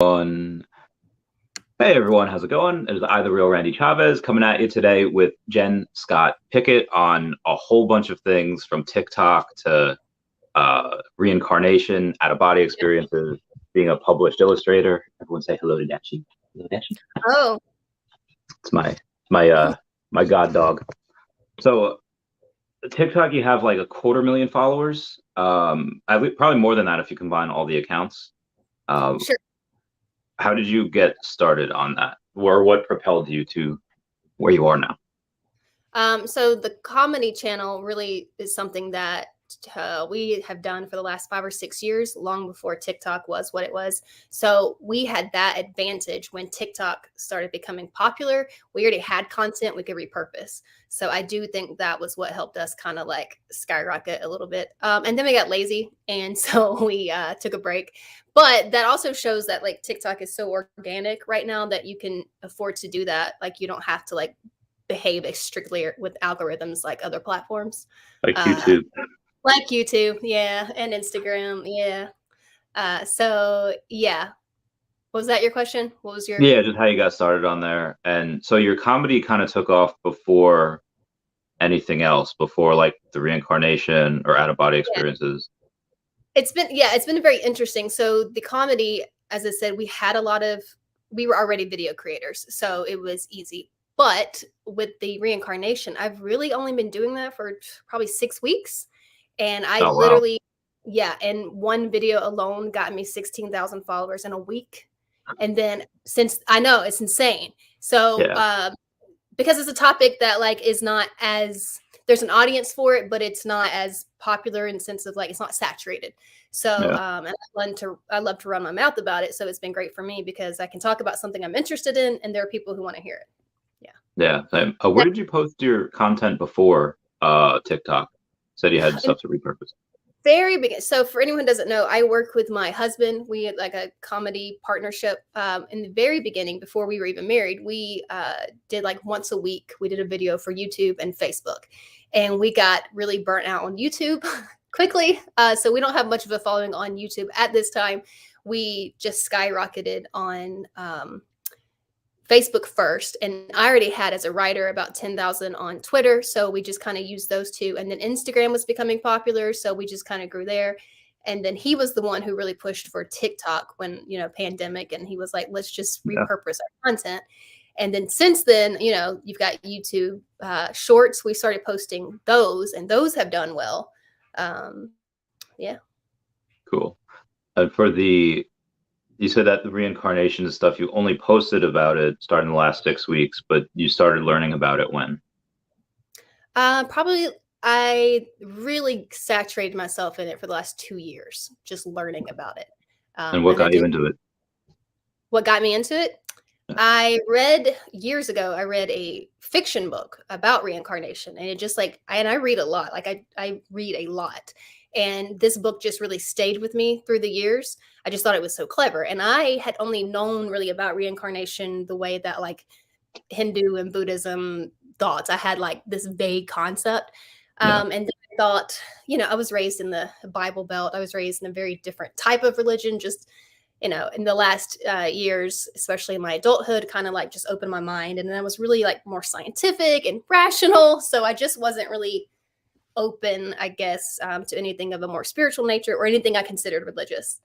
Hey everyone, how's it going? It is I, the real Randy Chavez, coming at you today with Jenn Pickett on a whole bunch of things from TikTok to reincarnation, out-of-body experiences, being a published illustrator. Everyone say hello to Dashi. Hello, Dashi. Oh, It's my god dog. So TikTok, you have like 250,000 followers. Probably more than that if you combine all the accounts. sure. How did you get started on that? Or what propelled you to where you are now? So the comedy channel really is something that we have done for the last 5 or 6 years, long before TikTok was what it was. So we had that advantage when TikTok started becoming popular. We already had content we could repurpose. So I do think that was what helped us kind of like skyrocket a little bit. And then we got lazy. And so we took a break. But that also shows that like TikTok is so organic right now that you can afford to do that. Like you don't have to like behave strictly with algorithms like other platforms. Like YouTube. Like YouTube, yeah, and Instagram, yeah. So yeah. Was that your question? What was your Yeah, just how you got started on there. And so your comedy kind of took off before anything else, before like the reincarnation or out-of-body experiences. It's been very interesting. So the comedy, as I said, we were already video creators, so it was easy. But with the reincarnation, I've really only been doing that for probably 6 weeks. And I Oh, wow. literally, yeah, and one video alone got me 16,000 followers in a week. And then since I know it's insane. So Yeah. because it's a topic that like is not as there's an audience for it, but it's not as popular in the sense of like it's not saturated. So Yeah. and I love to run my mouth about it. So it's been great for me because I can talk about something I'm interested in, and there are people who want to hear it. Yeah. Same. Where did you post your content before TikTok? Said you had stuff to repurpose. Very big. So for anyone who doesn't know, I work with my husband. We had like a comedy partnership. In the very beginning, before we were even married, we did like once a week. We did a video for YouTube and Facebook, and we got really burnt out on YouTube quickly. So we don't have much of a following on YouTube at this time. We just skyrocketed on Facebook first, and I already had as a writer about 10,000 on Twitter, so we just kind of used those two. And then Instagram was becoming popular, so we just kind of grew there. And then he was the one who really pushed for TikTok when, pandemic, and he was like, let's just repurpose our content. And then since then, you've got YouTube shorts. We started posting those, and those have done well. Yeah. Cool. And you said that the reincarnation and stuff, you only posted about it starting the last 6 weeks, but you started learning about it when? Probably I really saturated myself in it for the last 2 years, just learning about it. And what got you into it? What got me into it? Years ago, I read a fiction book about reincarnation, and it just I read a lot. I read a lot. And this book just really stayed with me through the years. I just thought it was so clever. And I had only known really about reincarnation the way that like Hindu and Buddhism thoughts. I had like this vague concept. And then I thought, I was raised in the Bible Belt. I was raised in a very different type of religion, just in the last years, especially in my adulthood, kind of like just opened my mind. And then I was really like more scientific and rational. So I just wasn't really open, I guess, to anything of a more spiritual nature or anything I considered religious.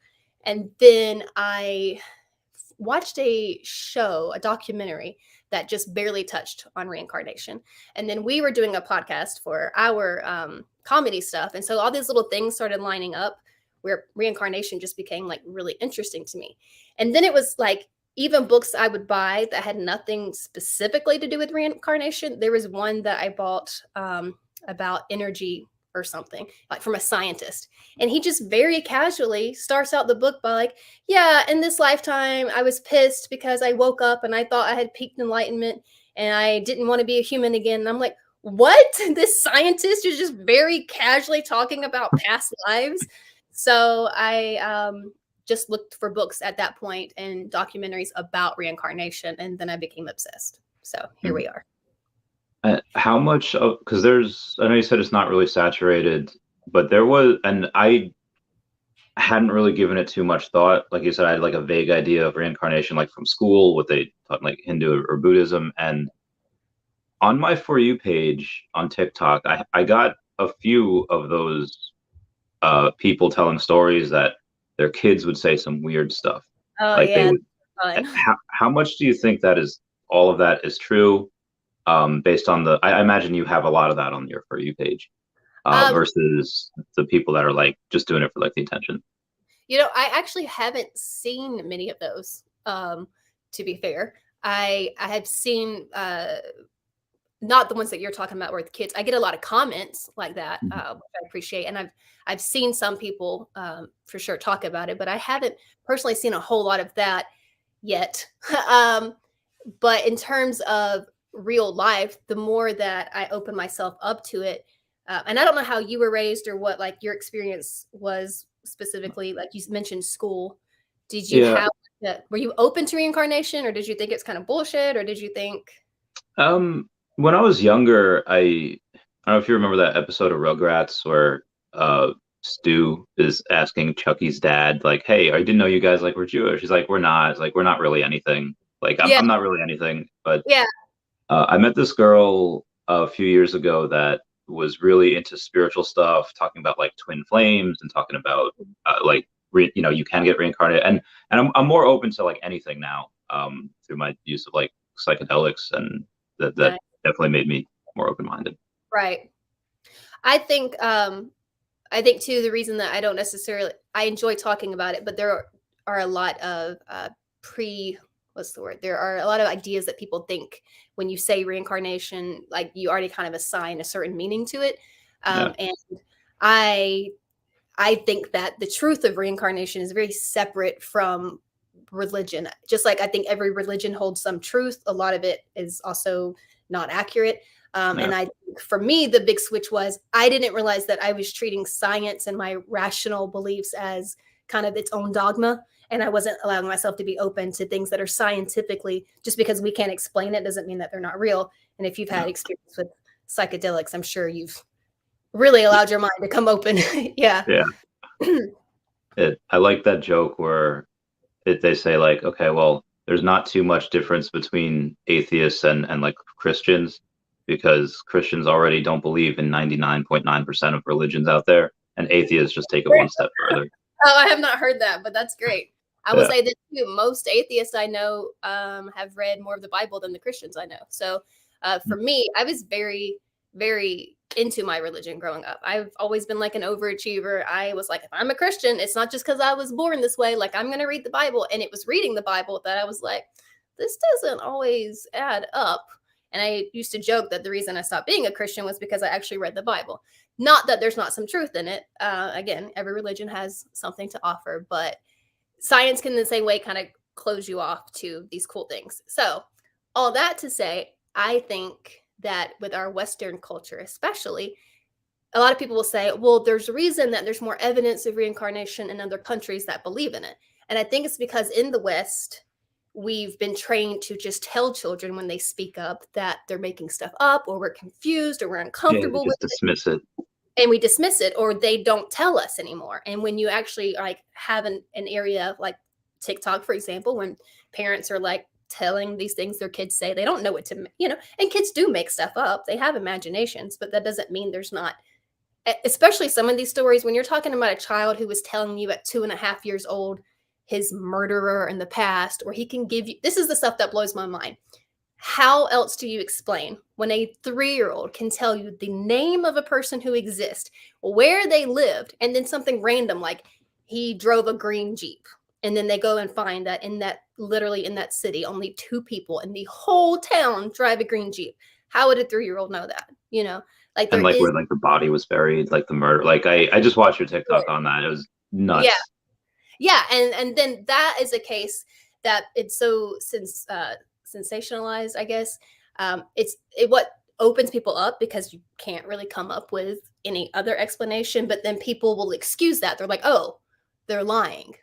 And then I watched a documentary that just barely touched on reincarnation. And then we were doing a podcast for our comedy stuff. And so all these little things started lining up where reincarnation just became like really interesting to me. And then it was like, even books I would buy that had nothing specifically to do with reincarnation. There was one that I bought about energy or something, like from a scientist. And he just very casually starts out the book by like, yeah, in this lifetime, I was pissed because I woke up and I thought I had peaked enlightenment and I didn't want to be a human again. And I'm like, what? This scientist is just very casually talking about past lives. So I just looked for books at that point and documentaries about reincarnation. And then I became obsessed. So here we are. How much, because I know you said it's not really saturated, but there was, and I hadn't really given it too much thought. Like you said, I had like a vague idea of reincarnation, like from school, what they taught, like Hindu or Buddhism. And on my For You page on TikTok, I got a few of those people telling stories that their kids would say some weird stuff. Oh Like they yeah, would. fun. How much do you think that is? All of that is true, based on the. I imagine you have a lot of that on your For You page, Um, versus the people that are like just doing it for like the attention. I actually haven't seen many of those. To be fair, I have seen not the ones that you're talking about with kids. I get a lot of comments like that, Mhm. which I appreciate, and I've seen some people for sure talk about it, but I haven't personally seen a whole lot of that yet. um, but in terms of real life, the more that I open myself up to it, and I don't know how you were raised or what like your experience was specifically. Like you mentioned school, did you Yeah. have that? Were you open to reincarnation, or did you think it's kind of bullshit, or did you think? When I was younger, I don't know if you remember that episode of Rugrats where Stu is asking Chucky's dad, like, "Hey, I didn't know you guys like were Jewish." He's like, "We're not." It's like, "We're not really anything." Like, Yeah, I'm not really anything. But yeah, I met this girl a few years ago that was really into spiritual stuff, talking about like twin flames and talking about like you can get reincarnated, and I'm more open to like anything now, through my use of like psychedelics, and that nice. definitely made me more open minded. Right. I think I think too the reason that I don't necessarily I enjoy talking about it, but there are a lot of pre what's the word? There are a lot of ideas that people think when you say reincarnation, like you already kind of assign a certain meaning to it. Yeah, And I I think that the truth of reincarnation is very separate from religion. Just like I think every religion holds some truth, a lot of it is also not accurate. yeah, And I think for me, the big switch was I didn't realize that I was treating science and my rational beliefs as kind of its own dogma. And I wasn't allowing myself to be open to things that are scientifically, just because we can't explain it doesn't mean that they're not real. And if you've yeah, had experience with psychedelics, I'm sure you've really allowed your mind to come open. Yeah. yeah. I like that joke where they say like, okay, well, there's not too much difference between atheists and like Christians, because Christians already don't believe in 99.9% of religions out there, and atheists just take it one step further. Oh, I have not heard that, but that's great. I will Yeah. say this too. Most atheists I know have read more of the Bible than the Christians I know. So for me, I was very, very into my religion growing up. I've always been like an overachiever. I was like, if I'm a Christian, it's not just because I was born this way. Like, I'm going to read the Bible. And it was reading the Bible that I was like, this doesn't always add up. And I used to joke that the reason I stopped being a Christian was because I actually read the Bible. Not that there's not some truth in it. Again, every religion has something to offer, but science can the same way kind of close you off to these cool things. So, all that to say, I think that with our Western culture, especially, a lot of people will say, well, there's a reason that there's more evidence of reincarnation in other countries that believe in it. And I think it's because in the West, we've been trained to just tell children when they speak up that they're making stuff up or we're confused or we're Yeah, they uncomfortable with just dismiss it. and we dismiss it or they don't tell us anymore. And when you actually like have an area like TikTok, for example, when parents are like telling these things their kids say, they don't know what to, and kids do make stuff up. They have imaginations, but that doesn't mean there's not, especially some of these stories when you're talking about a child who was telling you at 2.5 years old his murderer in the past, or he can give you, this is the stuff that blows my mind. How else do you explain when a 3-year-old can tell you the name of a person who exists, where they lived, and then something random like he drove a green Jeep, and then they go and find that in that literally in that city, only 2 people in the whole town drive a green Jeep? How would a 3-year-old know that? Like And there like is, where like the body was buried, like the murder. Like I just watched your TikTok on that. It was yeah, nuts. yeah, and then that is a case that it's so sensationalized, I guess. What opens people up because you can't really come up with any other explanation, but then people will excuse that. They're like, oh, they're lying.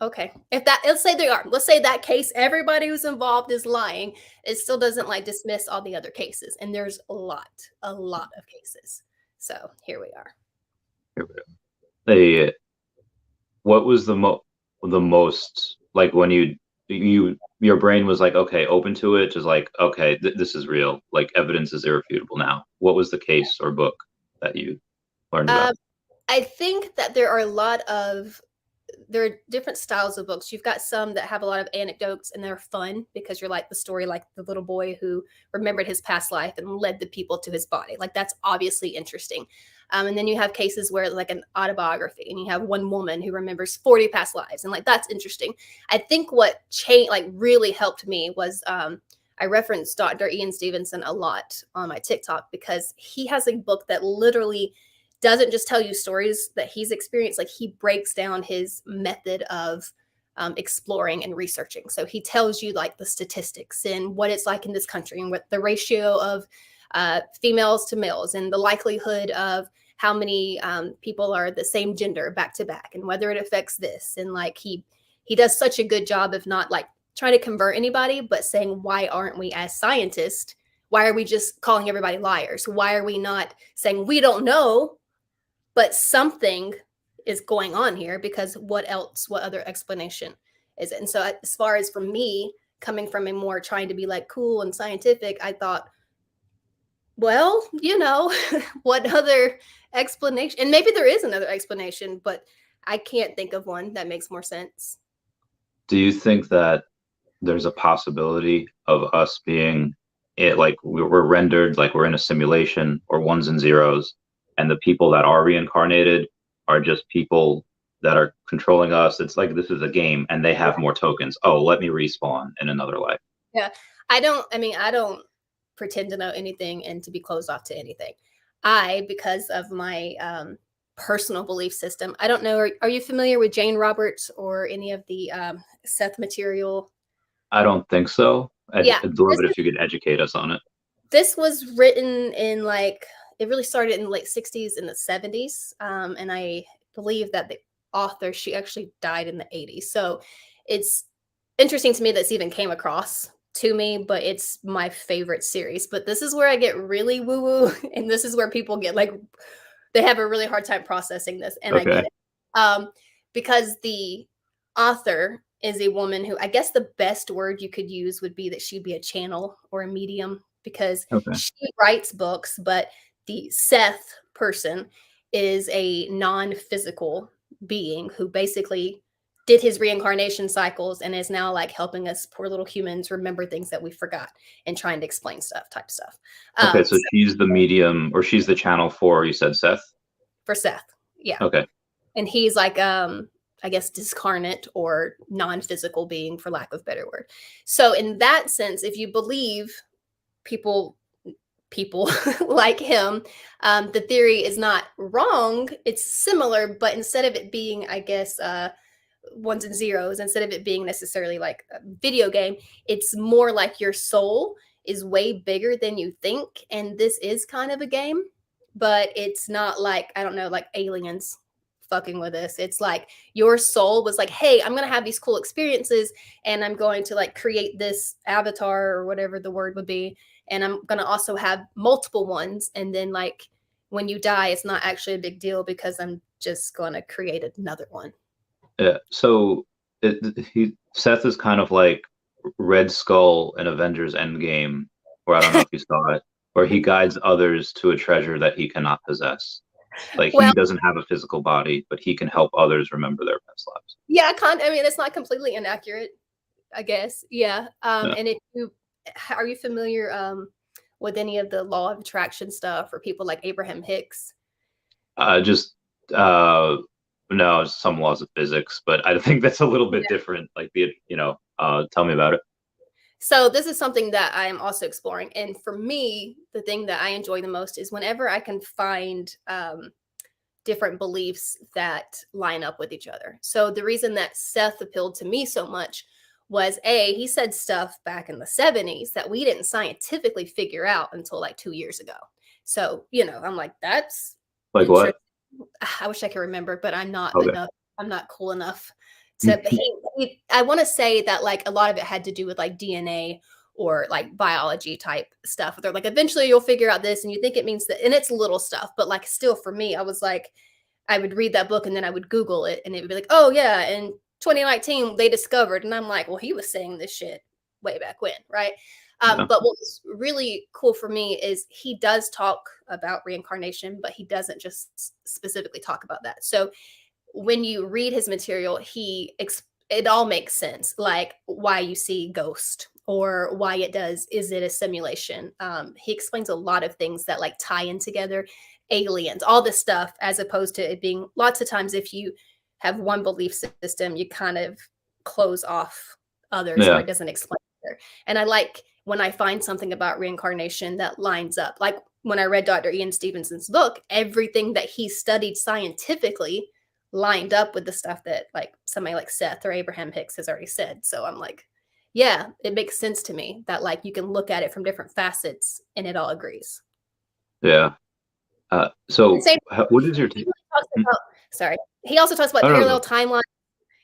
Okay. If that, let's say they are, let's say that case, everybody who's involved is lying. It still doesn't like dismiss all the other cases. And there's a lot of cases. So here we are. They what was the most like when your brain was like, okay, open to it, just like, okay, this is real, like evidence is irrefutable now. What was the case or book that you learned about? I think that there are different styles of books. You've got some that have a lot of anecdotes and they're fun because you're like the story, like the little boy who remembered his past life and led the people to his body. Like that's obviously interesting. And then you have cases where like an autobiography and you have one woman who remembers 40 past lives. And like, that's interesting. I think what really helped me was, I reference Dr. Ian Stevenson a lot on my TikTok because he has a book that literally doesn't just tell you stories that he's experienced. Like he breaks down his method of exploring and researching. So he tells you like the statistics and what it's like in this country and what the ratio of females to males and the likelihood of how many people are the same gender back to back and whether it affects this. And like he does such a good job of not like trying to convert anybody, but saying, why aren't we as scientists? Why are we just calling everybody liars? Why are we not saying we don't know? But something is going on here because what other explanation is it? And so as far as for me, coming from a more trying to be like cool and scientific, I thought, well, what other explanation? And maybe there is another explanation, but I can't think of one that makes more sense. Do you think that there's a possibility of us being it, like we're rendered like we're in a simulation or ones and zeros, and the people that are reincarnated are just people that are controlling us? It's like this is a game and they have more tokens. Oh, let me respawn in another life. Yeah. I don't pretend to know anything and to be closed off to anything. Because of my personal belief system, I don't know. Are you familiar with Jane Roberts or any of the Seth material? I don't think so. I'd love it if you could educate us on it. This was written in it really started in the late 60s and the 70s. And I believe that the author, she actually died in the 80s. So it's interesting to me that this even came across to me, but it's my favorite series. But this is where I get really woo-woo. And this is where people get they have a really hard time processing this. And okay. I get it. Because the author is a woman who, I guess the best word you could use would be that she'd be a channel or a medium, because she writes books, but the Seth person is a non-physical being who basically did his reincarnation cycles and is now helping us poor little humans remember things that we forgot and trying to explain type stuff. Okay, so she's the medium, or she's the channel for, you said Seth? For Seth, yeah. Okay. And he's I guess discarnate or non-physical being, for lack of a better word. So in that sense, if you believe people like him, the theory is not wrong. It's similar, but instead of it being, I guess, ones and zeros, instead of it being necessarily like a video game, it's more like your soul is way bigger than you think. And this is kind of a game, but it's not I don't know, like aliens fucking with us. It's like your soul was like, hey, I'm going to have these cool experiences and I'm going to create this avatar or whatever the word would be. And I'm going to also have multiple ones. And then when you die, it's not actually a big deal because I'm just going to create another one. Yeah. So Seth is kind of like Red Skull in Avengers Endgame, or I don't know if you saw it, where he guides others to a treasure that he cannot possess. He doesn't have a physical body, but he can help others remember their past lives. Yeah, it's not completely inaccurate, I guess. Yeah. And are you familiar with any of the law of attraction stuff or people like Abraham Hicks? No, some laws of physics, but I think that's a little bit different. Tell me about it. So this is something that I am also exploring. And for me, the thing that I enjoy the most is whenever I can find different beliefs that line up with each other. So the reason that Seth appealed to me so much was he said stuff back in the 70s that we didn't scientifically figure out until 2 years ago. So, I'm like, that's what? I wish I could remember, but I'm not enough. I'm not cool enough to, I want to say that a lot of it had to do with DNA or biology type stuff. They're eventually you'll figure out this and you think it means that, and it's little stuff, but still for me, I was I would read that book and then I would Google it and it would be like, oh yeah, in 2019 they discovered, and I'm like, well, he was saying this shit way back when, right? Yeah. But what was really cool for me is he does talk about reincarnation, but he doesn't just specifically talk about that. So when you read his material, it all makes sense, like why you see ghost or why it does. Is it a simulation? He explains a lot of things that like tie in together, aliens, all this stuff, as opposed to it being lots of times if you have one belief system, you kind of close off others or Yeah. it doesn't explain it. And I like when I find something about reincarnation that lines up. Like when I read Dr. Ian Stevenson's book, everything that he studied scientifically lined up with the stuff that like somebody like Seth or Abraham Hicks has already said. So I'm like, yeah, it makes sense to me that like you can look at it from different facets and it all agrees. Yeah. So what is your take? Sorry. He also talks about Oh, parallel timelines.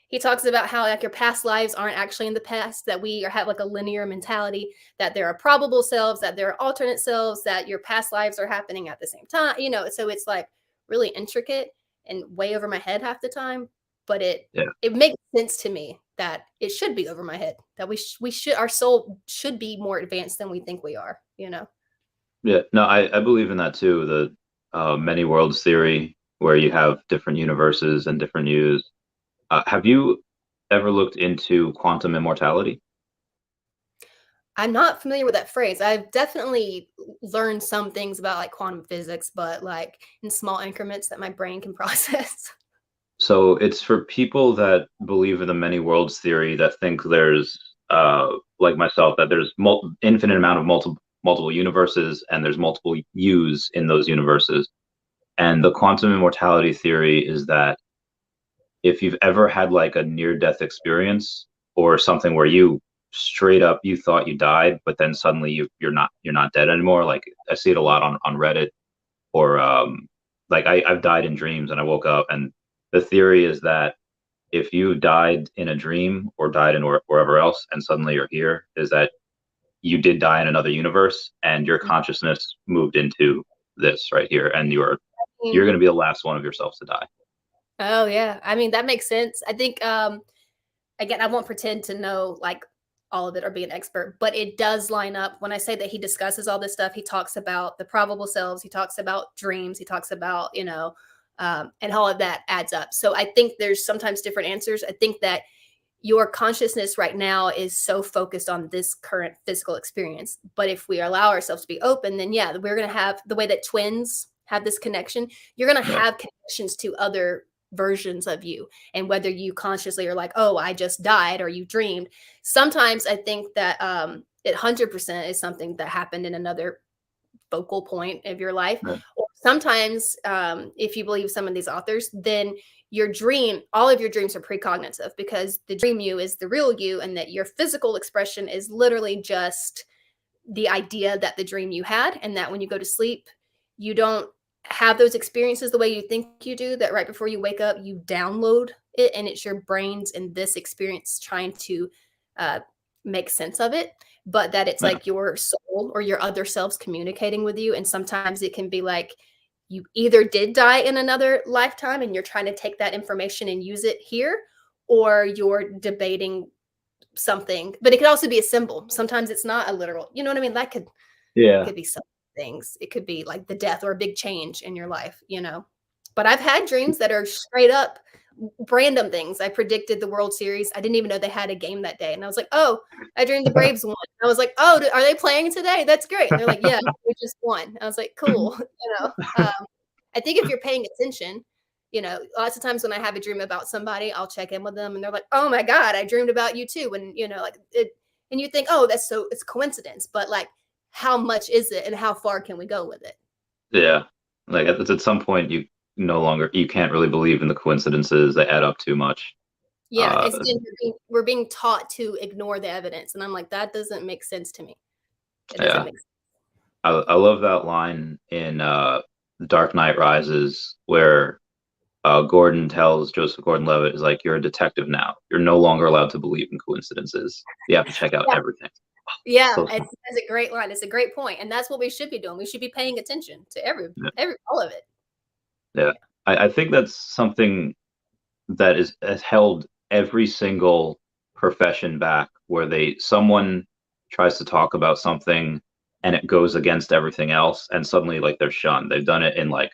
He talks about how like your past lives aren't actually in the past, that we have like a linear mentality, that there are probable selves, that there are alternate selves, that your past lives are happening at the same time, so it's like really intricate and way over my head half the time, but it makes sense to me that it should be over my head, that we should, our soul should be more advanced than we think we are. Yeah, no, I believe in that too. The many worlds theory, where you have different universes and different yous. Have you ever looked into quantum immortality? I'm not familiar with that phrase. I've definitely learned some things about like quantum physics, but like in small increments that my brain can process. So it's for people that believe in the many worlds theory, that think there's, like myself, that there's infinite amount of multiple universes, and there's multiple yous in those universes. And the quantum immortality theory is that if you've ever had like a near-death experience or something where you straight up you thought you died, but then suddenly you're not dead anymore. Like I see it a lot on Reddit, or like I've died in dreams and I woke up, and the theory is that if you died in a dream or died in wherever else and suddenly you're here, is that you did die in another universe and your consciousness moved into this right here, and you're going to be the last one of yourselves to die. Oh yeah, I mean that makes sense. I think again, I won't pretend to know like all of it or be an expert, but it does line up. When I say that he discusses all this stuff, he talks about the probable selves, he talks about dreams, he talks about and all of that adds up. So I think there's sometimes different answers. I think that your consciousness right now is so focused on this current physical experience, but if we allow ourselves to be open, then yeah, we're going to have the way that twins have this connection. You're going to have connections to other versions of you, and whether you consciously are like, oh, I just died, or you dreamed. Sometimes I think that it 100% is something that happened in another focal point of your life. Or sometimes if you believe some of these authors, then all of your dreams are precognitive, because the dream you is the real you, and that your physical expression is literally just the idea that the dream you had, and that when you go to sleep, you don't have those experiences the way you think you do, that right before you wake up, you download it, and it's your brains in this experience trying to make sense of it, but that it's like your soul or your other selves communicating with you. And sometimes it can be like you either did die in another lifetime and you're trying to take that information and use it here, or you're debating something. But it could also be a symbol. Sometimes it's not a literal, you know what I mean? That could be some things. It could be like the death or a big change in your life, But I've had dreams that are straight up random things. I predicted the World Series. I didn't even know they had a game that day. And I was like, oh, I dreamed the Braves won. I was like, oh, are they playing today? That's great. And they're like, yeah, we just won. I was like, cool. I think if you're paying attention, lots of times when I have a dream about somebody, I'll check in with them and they're like, oh my God, I dreamed about you too. And, like it, and you think, oh, it's coincidence. But like, how much is it and how far can we go with it? Yeah. Like at some point you can't really believe in the coincidences. They add up too much. Yeah. We're being taught to ignore the evidence. And I'm like, that doesn't make sense to me. It doesn't make sense. I love that line in Dark Knight Rises where Gordon tells Joseph Gordon-Levitt, is like, you're a detective now. You're no longer allowed to believe in coincidences. You have to check out everything. Yeah, it's a great line. It's a great point. And that's what we should be doing. We should be paying attention to all of it. Yeah. I think that's something that has held every single profession back, where someone tries to talk about something and it goes against everything else, and suddenly like they're shunned. They've done it in like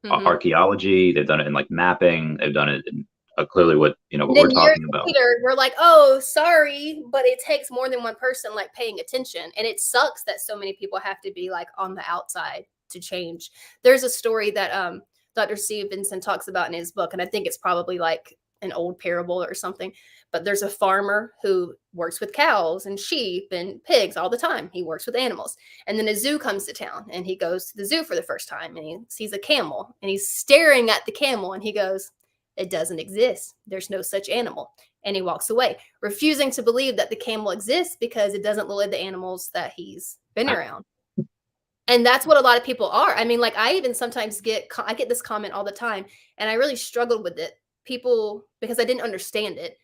Mhm. archaeology, they've done it in like mapping, they've done it in clearly And what we're then years talking about. later, we're like, "Oh, sorry," but it takes more than one person like paying attention, and it sucks that so many people have to be like on the outside to change. There's a story that Dr. Stevenson talks about in his book, and I think it's probably like an old parable or something. But there's a farmer who works with cows and sheep and pigs all the time. He works with animals. And then a zoo comes to town, and he goes to the zoo for the first time, and he sees a camel, and he's staring at the camel, and he goes, "It doesn't exist. There's no such animal." And he walks away, refusing to believe that the camel exists because it doesn't look like the animals that he's been around. And that's what a lot of people are. I mean, like I even sometimes I get this comment all the time, and I really struggled with it. People, because I didn't understand it,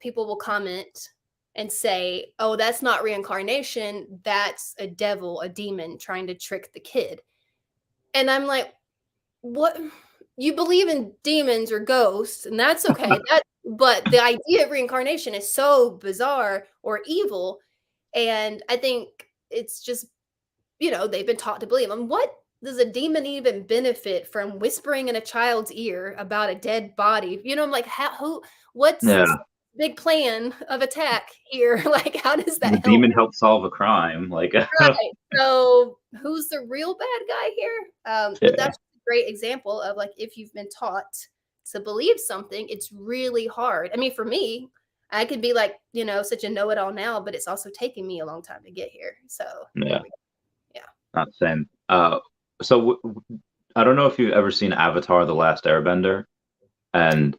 people will comment and say, "Oh, that's not reincarnation. That's a devil, a demon trying to trick the kid." And I'm like, what? You believe in demons or ghosts, and that's okay. But the idea of reincarnation is so bizarre or evil, and I think it's just, they've been taught to believe. And what does a demon even benefit from whispering in a child's ear about a dead body? I'm like, what's Yeah, big plan of attack here? Like, how does the that help? demon helped solve a crime. Like, Right. So who's the real bad guy here? But yeah, that's a great example of like if you've been taught to believe something, it's really hard. I mean, for me, I could be like, such a know-it-all now, but it's also taking me a long time to get here. So there yeah, we go. Yeah. not the same. So I don't know if you've ever seen Avatar: The Last Airbender, and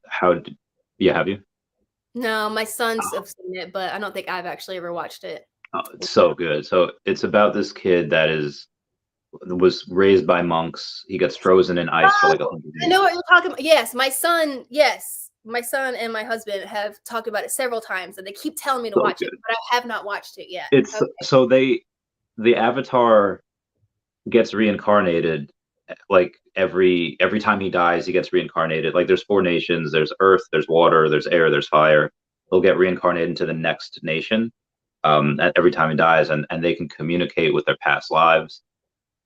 yeah, have you? No, my sons have seen it, but I don't think I've actually ever watched it. Oh, it's so good. So it's about this kid that was raised by monks. He gets frozen in ice for like Oh, 100 I know years. what you're talking about. Yes, my son and my husband have talked about it several times, and they keep telling me to So watch it, good. but I have not watched it yet. It's Okay. so the Avatar gets reincarnated, like every time he dies, he gets reincarnated. Like there's four nations: there's Earth, there's water, there's air, there's fire. He'll get reincarnated into the next nation every time he dies, and they can communicate with their past lives.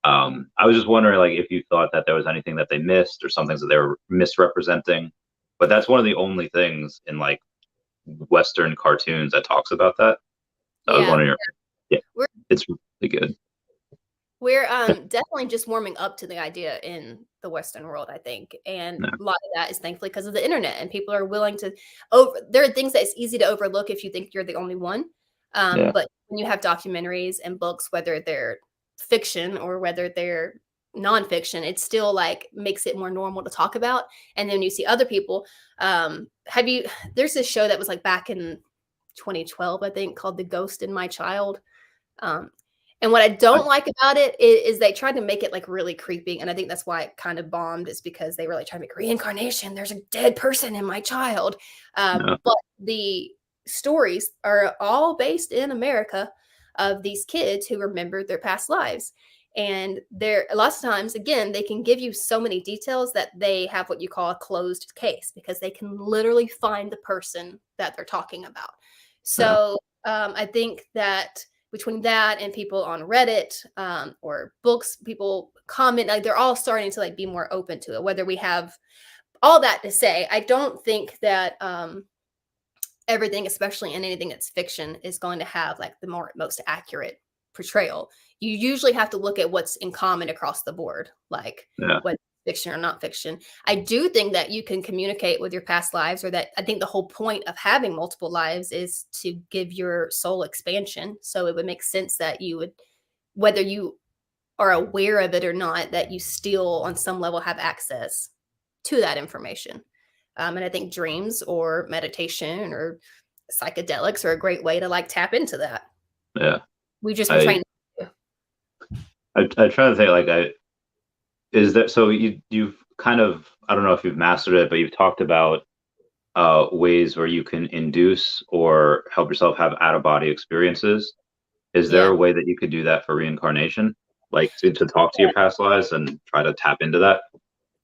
I was just wondering, like, if you thought that there was anything that they missed or some things that they were misrepresenting. But that's one of the only things in like Western cartoons that talks about that. So I was Yeah, wondering, yeah, we're it's really good. we're definitely just warming up to the idea in the Western world, I think, and Yeah, a lot of that is thankfully because of the internet, and people are willing to over. There are things that it's easy to overlook if you think you're the only one, yeah, but when you have documentaries and books, whether they're fiction or whether they're nonfiction, it still like makes it more normal to talk about. And then you see other people. Have you? There's this show that was like back in 2012, I think, called "The Ghost in My Child." Um, and what I I, don't like about it is they tried to make it like really creepy, and I think that's why it kind of bombed. Is because they really tried to make reincarnation. There's a dead person in my child, yeah, but the stories are all based in America of these kids who remembered their past lives. And there, lots of times, again, they can give you so many details that they have what you call a closed case because they can literally find the person that they're talking about. yeah. So I think that between that and people on Reddit or books, people comment, like they're all starting to like be more open to it. Whether we have all that to say, I don't think that everything, especially in anything that's fiction, is going to have like the most accurate portrayal. You usually have to look at what's in common across the board, like Yeah. whether fiction or not fiction. I do think that you can communicate with your past lives, or that I think the whole point of having multiple lives is to give your soul expansion. So it would make sense that you would, whether you are aware of it or not, that you still on some level have access to that information. And I think dreams or meditation or psychedelics are a great way to like tap into that. Yeah. We've just been I, trained. I try to think like is that so you've kind of, I don't know if you've mastered it, but you've talked about ways where you can induce or help yourself have out of body experiences. Is there Yeah. a way that you could do that for reincarnation? Like to talk to your past lives and try to tap into that?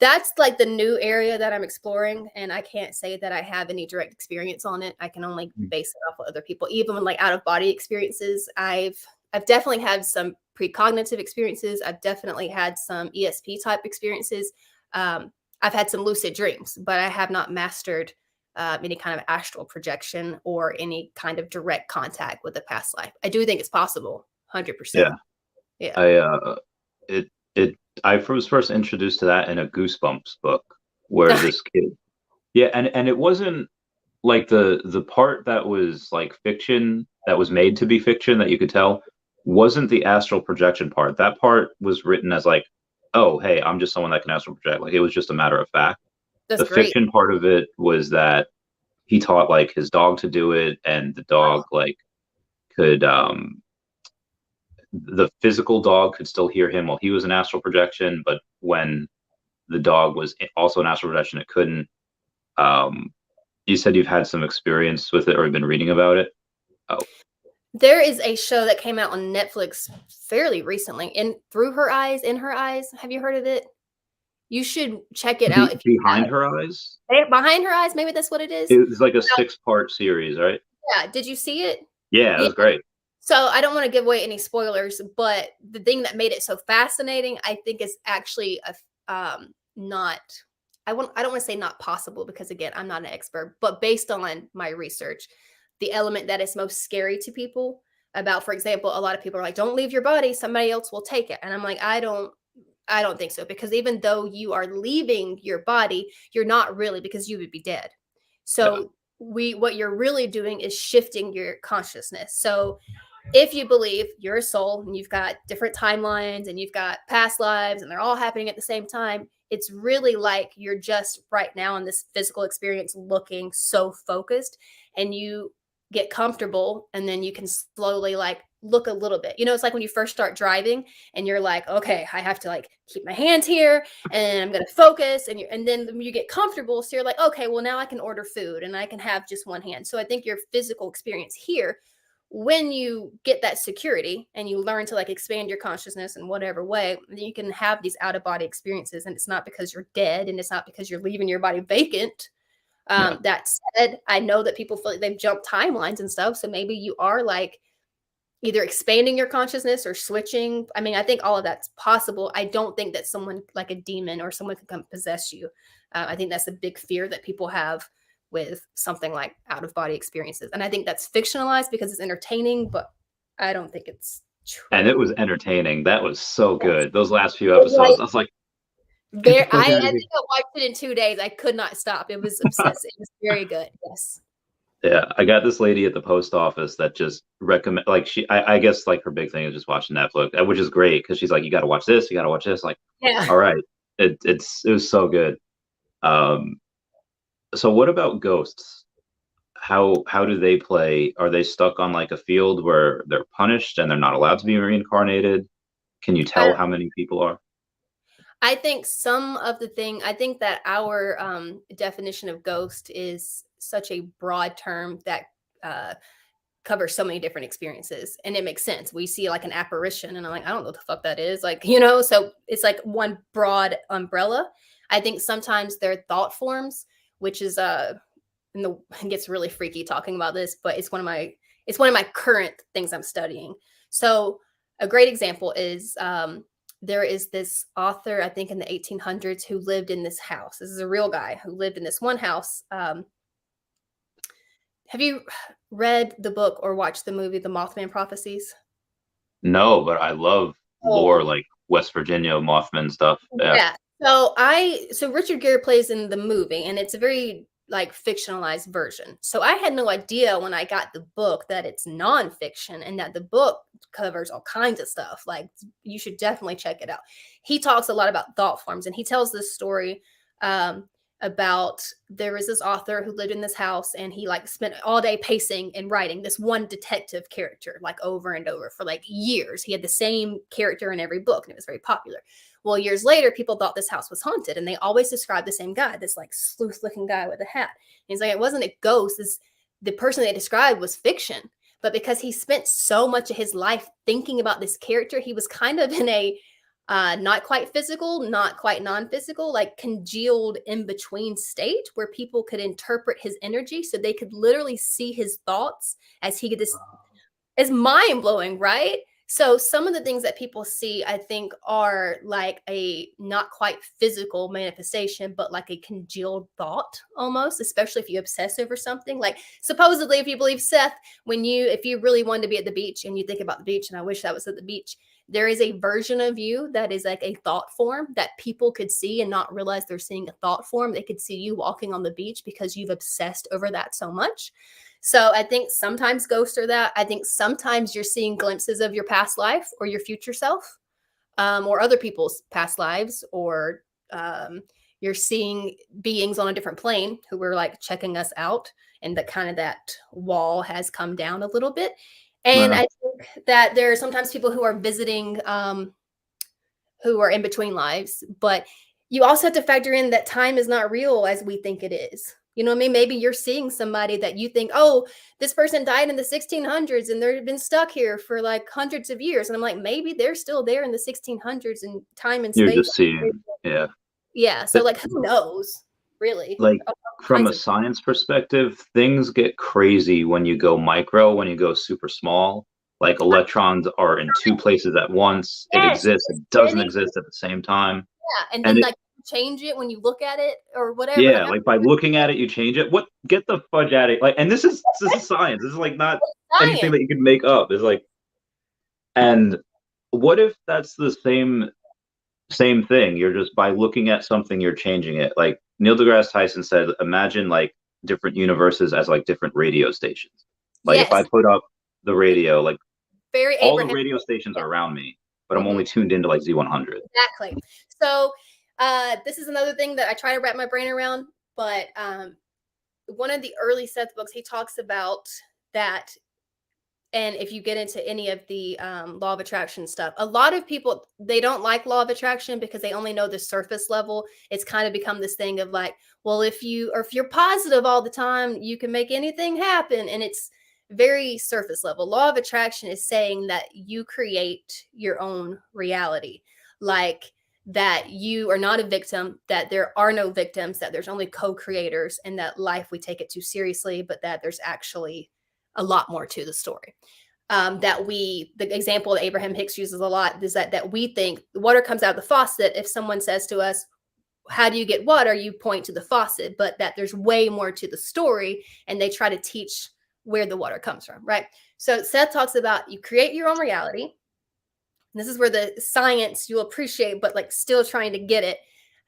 That's like the new area that I'm exploring, and I can't say that I have any direct experience on it. I can only base it off of other people. Even when like out of body experiences, I've definitely had some precognitive experiences. I've definitely had some ESP type experiences. I've had some lucid dreams, but I have not mastered any kind of astral projection or any kind of direct contact with the past life. I do think it's possible, 100%. Yeah. I was first introduced to that in a Goosebumps book where this kid, and it wasn't like the part that was like fiction, that was made to be fiction, that you could tell wasn't the astral projection part. That part was written as like, oh, hey, I'm just someone that can astral project. Like it was just a matter of fact. That's The great. fiction part of it was that he taught like his dog to do it, and the dog like could the physical dog could still hear him while he was an astral projection, but when the dog was also an astral projection, it couldn't. You said you've had some experience with it or been reading about it. Oh, there is a show that came out on Netflix fairly recently, in Her Eyes. Have you heard of it? You should check it out. Behind Her Eyes? Behind Her Eyes, maybe that's what it is. It was like a 6-part series, right? Yeah. Did you see it? Yeah, it was great. So I don't want to give away any spoilers, but the thing that made it so fascinating, I think, is actually not. I don't want to say not possible, because again, I'm not an expert, but based on my research, the element that is most scary to people about, for example, a lot of people are like, don't leave your body, somebody else will take it. And I'm like, I don't think so, because even though you are leaving your body, you're not really, because you would be dead. So what you're really doing is shifting your consciousness. So if you believe you're a soul and you've got different timelines and you've got past lives and they're all happening at the same time, it's really like you're just right now in this physical experience looking so focused, and you get comfortable, and then you can slowly like look a little bit. It's like when you first start driving and you're like, okay, I have to like keep my hands here and I'm going to focus, and then you get comfortable. So you're like, okay, well now I can order food and I can have just one hand. So I think your physical experience here, when you get that security and you learn to like expand your consciousness in whatever way, you can have these out of body experiences. And it's not because you're dead, and it's not because you're leaving your body vacant. That said, I know that people feel like they've jumped timelines and stuff. So maybe you are like either expanding your consciousness or switching. I mean, I think all of that's possible. I don't think that someone like a demon or someone can come possess you. I think that's a big fear that people have with something like out of body experiences. And I think that's fictionalized because it's entertaining, but I don't think it's true. And it was entertaining. That was so good. Those last few episodes, I was like, I think I watched it in 2 days. I could not stop. It was obsessive. It was very good. Yes. Yeah, I got this lady at the post office that just recommend, like I guess like her big thing is just watching Netflix, which is great because she's like, you got to watch this, you got to watch this. Like, yeah, all right, it was so good. So what about ghosts? How do they play? Are they stuck on like a field where they're punished and they're not allowed to be reincarnated? Can you tell how many people are? I think I think that our definition of ghost is such a broad term that covers so many different experiences, and it makes sense. We see like an apparition and I'm like, I don't know what the fuck that is, like, so it's like one broad umbrella. I think sometimes they're thought forms, which is it gets really freaky talking about this, but it's one of my current things I'm studying. So a great example is there is this author, I think in the 1800s, who lived in this house. This is a real guy who lived in this one house. Have you read the book or watched the movie, The Mothman Prophecies? No, but I love lore, like West Virginia Mothman stuff. Yeah. So Richard Gere plays in the movie, and it's a very like fictionalized version. So I had no idea when I got the book that it's nonfiction and that the book covers all kinds of stuff. Like, you should definitely check it out. He talks a lot about thought forms, and he tells this story about there was this author who lived in this house, and he like spent all day pacing and writing this one detective character like over and over for like years. He had the same character in every book, and it was very popular. Well, years later, people thought this house was haunted, and they always described the same guy, this like sleuth looking guy with a hat. And he's like, it wasn't a ghost. The person they described was fiction. But because he spent so much of his life thinking about this character, he was kind of in a not quite physical, not quite non-physical, like congealed in between state where people could interpret his energy, so they could literally see his thoughts as he this is mind blowing, right? So some of the things that people see, I think, are like a not quite physical manifestation, but like a congealed thought almost, especially if you obsess over something. Like supposedly, if you believe Seth, if you really wanted to be at the beach and you think about the beach, and I wish that was at the beach, there is a version of you that is like a thought form that people could see and not realize they're seeing a thought form. They could see you walking on the beach because you've obsessed over that so much. So I think sometimes ghosts are that. I think sometimes you're seeing glimpses of your past life or your future self, or other people's past lives, or you're seeing beings on a different plane who were like checking us out, and that wall has come down a little bit. And I think that there are sometimes people who are visiting, who are in between lives, but you also have to factor in that time is not real as we think it is. You know what I mean? Maybe you're seeing somebody that you think, oh, this person died in the 1600s and they've been stuck here for like hundreds of years. And I'm like, maybe they're still there in the 1600s, and time and You're space. just seeing, yeah. Yeah. So like, who knows, really? Like from a science perspective, things get crazy when you go micro, when you go super small. Like electrons are in two places at once. It exists. It doesn't exist at the same time. Yeah. And then like change it when you look at it or whatever. Yeah, like by looking at it, you change it. What? Get the fudge out of it! Like, and this is science. This is like not anything that you can make up. It's like, and what if that's the same thing? You're just by looking at something, you're changing it. Like Neil deGrasse Tyson said, imagine like different universes as like different radio stations. Like if I put up the radio, like all the radio stations are around me, but I'm only tuned into like Z100. Exactly. So this is another thing that I try to wrap my brain around, but one of the early Seth books, he talks about that. And if you get into any of the law of attraction stuff, a lot of people, they don't like law of attraction because they only know the surface level. It's kind of become this thing of like, well, if you're positive all the time, you can make anything happen. And it's very surface level. Law of attraction is saying that you create your own reality. Like that you are not a victim, that there are no victims, that there's only co-creators, and that life, we take it too seriously, but that there's actually a lot more to the story. The example that Abraham Hicks uses a lot is that we think water comes out of the faucet. If someone says to us, how do you get water? You point to the faucet, but that there's way more to the story, and they try to teach where the water comes from, right? So Seth talks about you create your own reality. This is where the science you'll appreciate, but like still trying to get it.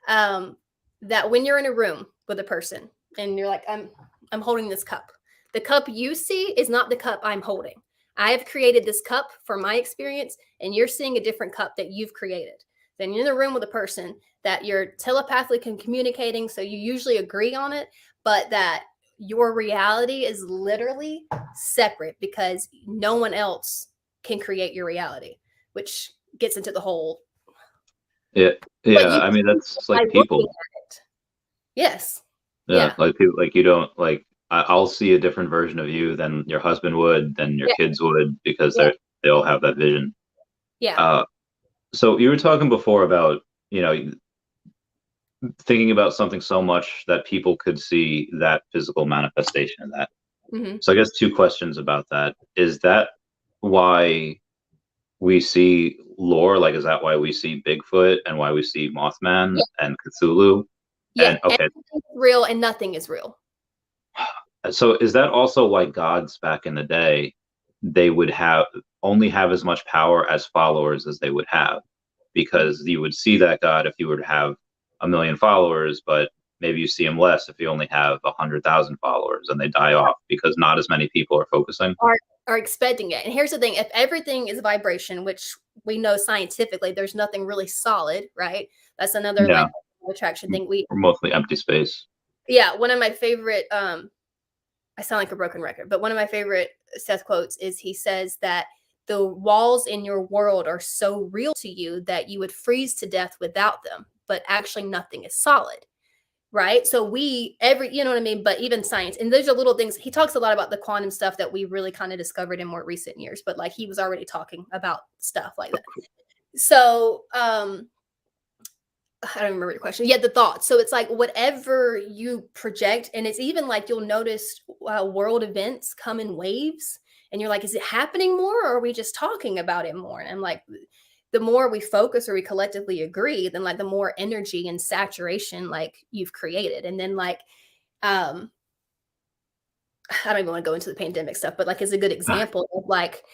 That when you're in a room with a person and you're like, I'm holding this cup. The cup you see is not the cup I'm holding. I have created this cup for my experience, and you're seeing a different cup that you've created. Then you're in the room with a person that you're telepathically communicating, so you usually agree on it, but that your reality is literally separate because no one else can create your reality, which gets into the whole. Yeah. I mean, that's like people. Yes. Yeah. Like people, like you don't like. I'll see a different version of you than your husband would, than your kids would, because they all have that vision. Yeah. So you were talking before about, thinking about something so much that people could see that physical manifestation of that. Mm-hmm. So I guess two questions about that. Is that why we see lore? Like, is that why we see Bigfoot and why we see Mothman and Cthulhu? Yeah. And, okay. Everything's real and nothing is real. So is that also why gods back in the day, they would only have as much power as followers as they would have? Because you would see that god if you were to have 1 million followers, but maybe you see him less if you only have 100,000 followers, and they die off because not as many people are focusing. Are expecting it. And here's the thing, if everything is vibration, which we know scientifically, there's nothing really solid, right? That's another like attraction thing. We're mostly empty space. Yeah. One of my favorite, I sound like a broken record, but one of my favorite Seth quotes is he says that the walls in your world are so real to you that you would freeze to death without them, but actually nothing is solid. Right. So you know what I mean? But even science, and those are little things. He talks a lot about the quantum stuff that we really kind of discovered in more recent years, but like he was already talking about stuff like that. So, I don't remember your question. Yeah, the thoughts. So it's like whatever you project, and it's even like you'll notice world events come in waves, and you're like, is it happening more, or are we just talking about it more? And I'm like, the more we focus or we collectively agree, then like the more energy and saturation like you've created. And then like, I don't even want to go into the pandemic stuff, but like, it's a good example of like,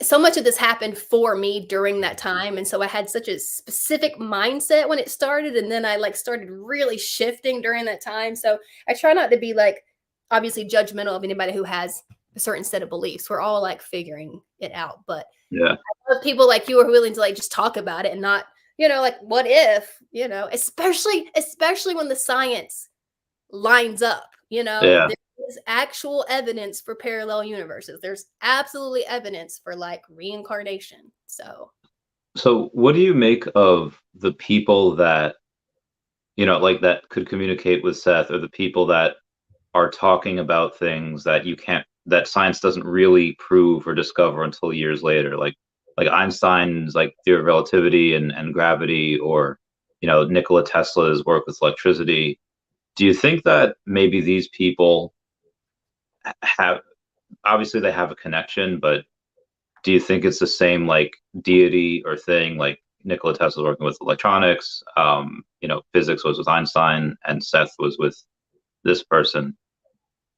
so much of this happened for me during that time. And so I had such a specific mindset when it started. And then I like started really shifting during that time. So I try not to be like, obviously judgmental of anybody who has a certain set of beliefs. We're all like figuring it out. But Yeah. I love people like you are willing to like just talk about it and not, like, what if, especially when the science lines up, Yeah. there's actual evidence for parallel universes. There's absolutely evidence for like reincarnation. So what do you make of the people that, like that could communicate with Seth, or the people that are talking about things that that science doesn't really prove or discover until years later, like Einstein's like theory of relativity and gravity, or Nikola Tesla's work with electricity? Do you think that maybe these people have, obviously they have a connection, but do you think it's the same like deity or thing? Like Nikola Tesla working with electronics, physics was with Einstein, and Seth was with this person.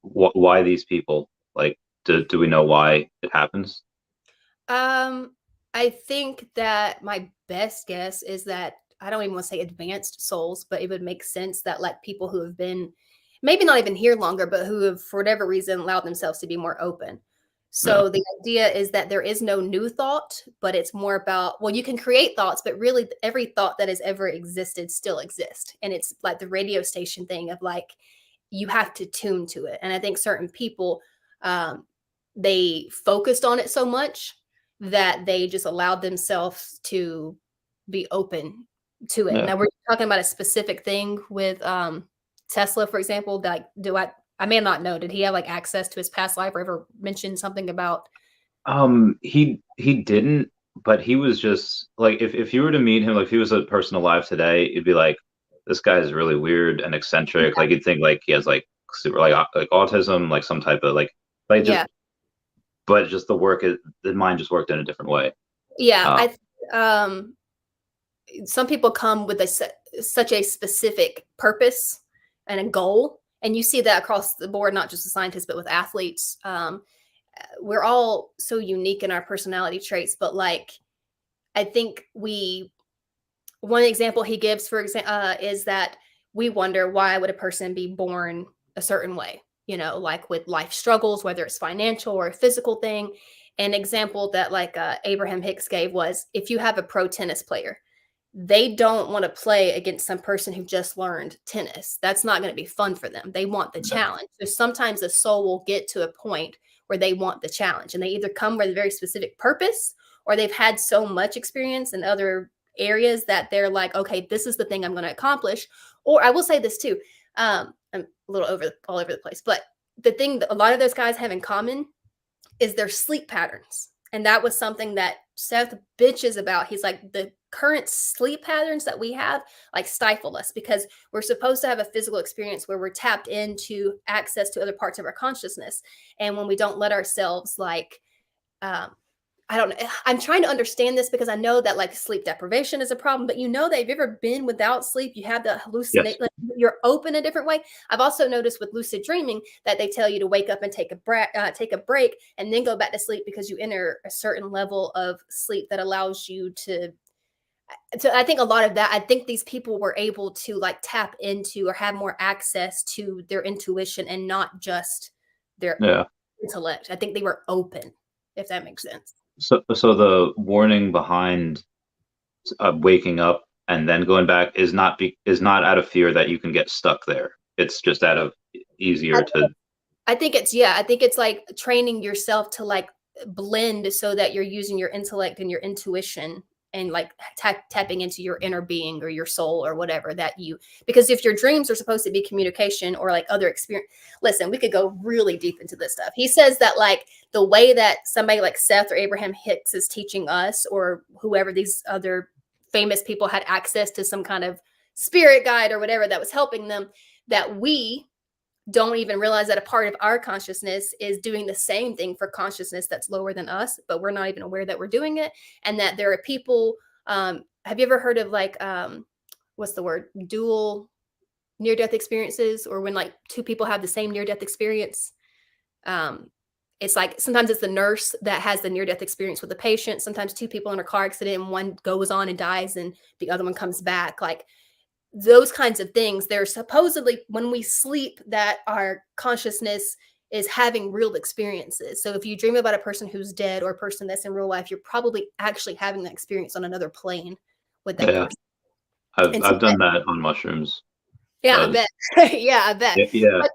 Why these people? Like, do we know why it happens? I think that my best guess is that I don't even want to say advanced souls, but it would make sense that like people who have been maybe not even here longer, but who have for whatever reason allowed themselves to be more open. So Yeah. the idea is that there is no new thought, but it's more about, well, you can create thoughts, but really every thought that has ever existed still exists. And it's like the radio station thing of like, you have to tune to it. And I think certain people, they focused on it so much that they just allowed themselves to be open to it. Yeah. Now we're talking about a specific thing with Tesla, for example. Like, I may not know, did he have like access to his past life or ever mention something about? He didn't, but he was just like, if you were to meet him, like if he was a person alive today, you'd be like, this guy is really weird and eccentric. Yeah. Like you'd think like he has like super like autism, like some type of like just, Yeah. but just the mind just worked in a different way. Yeah. Some people come with such a specific purpose and a goal. And you see that across the board, not just with scientists, but with athletes. We're all so unique in our personality traits, but like, I think one example he gives, for example, is that we wonder, why would a person be born a certain way? Like with life struggles, whether it's financial or a physical thing. An example that like Abraham Hicks gave was, if you have a pro tennis player, they don't want to play against some person who just learned tennis. That's not going to be fun for them. They want the challenge. So sometimes the soul will get to a point where they want the challenge, and they either come with a very specific purpose, or they've had so much experience in other areas that they're like, okay, this is the thing I'm going to accomplish. Or I will say this too. I'm a little all over the place, but the thing that a lot of those guys have in common is their sleep patterns. And that was something that Seth bitches about. He's like, the current sleep patterns that we have like stifle us, because we're supposed to have a physical experience where we're tapped into access to other parts of our consciousness. And when we don't let ourselves like, I don't know, I'm trying to understand this, because I know that like sleep deprivation is a problem, but that if you've ever been without sleep, you have the hallucinate, Yes. like you're open a different way. I've also noticed with lucid dreaming that they tell you to wake up and take a break and then go back to sleep, because you enter a certain level of sleep that allows you to. So I think a lot of that, I think these people were able to like tap into or have more access to their intuition and not just their intellect. I think they were open, if that makes sense. So the warning behind waking up and then going back is not out of fear that you can get stuck there. It's just out of easier to. I think it's like training yourself to like blend so that you're using your intellect and your intuition and like tapping into your inner being or your soul or whatever because if your dreams are supposed to be communication or like other experience, listen, we could go really deep into this stuff. He says that like the way that somebody like Seth or Abraham Hicks is teaching us, or whoever these other famous people had access to some kind of spirit guide or whatever that was helping them, that we don't even realize that a part of our consciousness is doing the same thing for consciousness that's lower than us, but we're not even aware that we're doing it. And that there are people, have you ever heard of like, what's the word? Dual near-death experiences, or when like two people have the same near-death experience? It's like, sometimes it's the nurse that has the near-death experience with the patient. Sometimes two people in a car accident and one goes on and dies and the other one comes back. Like, those kinds of things, they're supposedly when we sleep that our consciousness is having real experiences. So if you dream about a person who's dead or a person that's in real life, you're probably actually having that experience on another plane with that person. I've done that on mushrooms. Yeah, I bet. Yeah, I bet. Yeah. But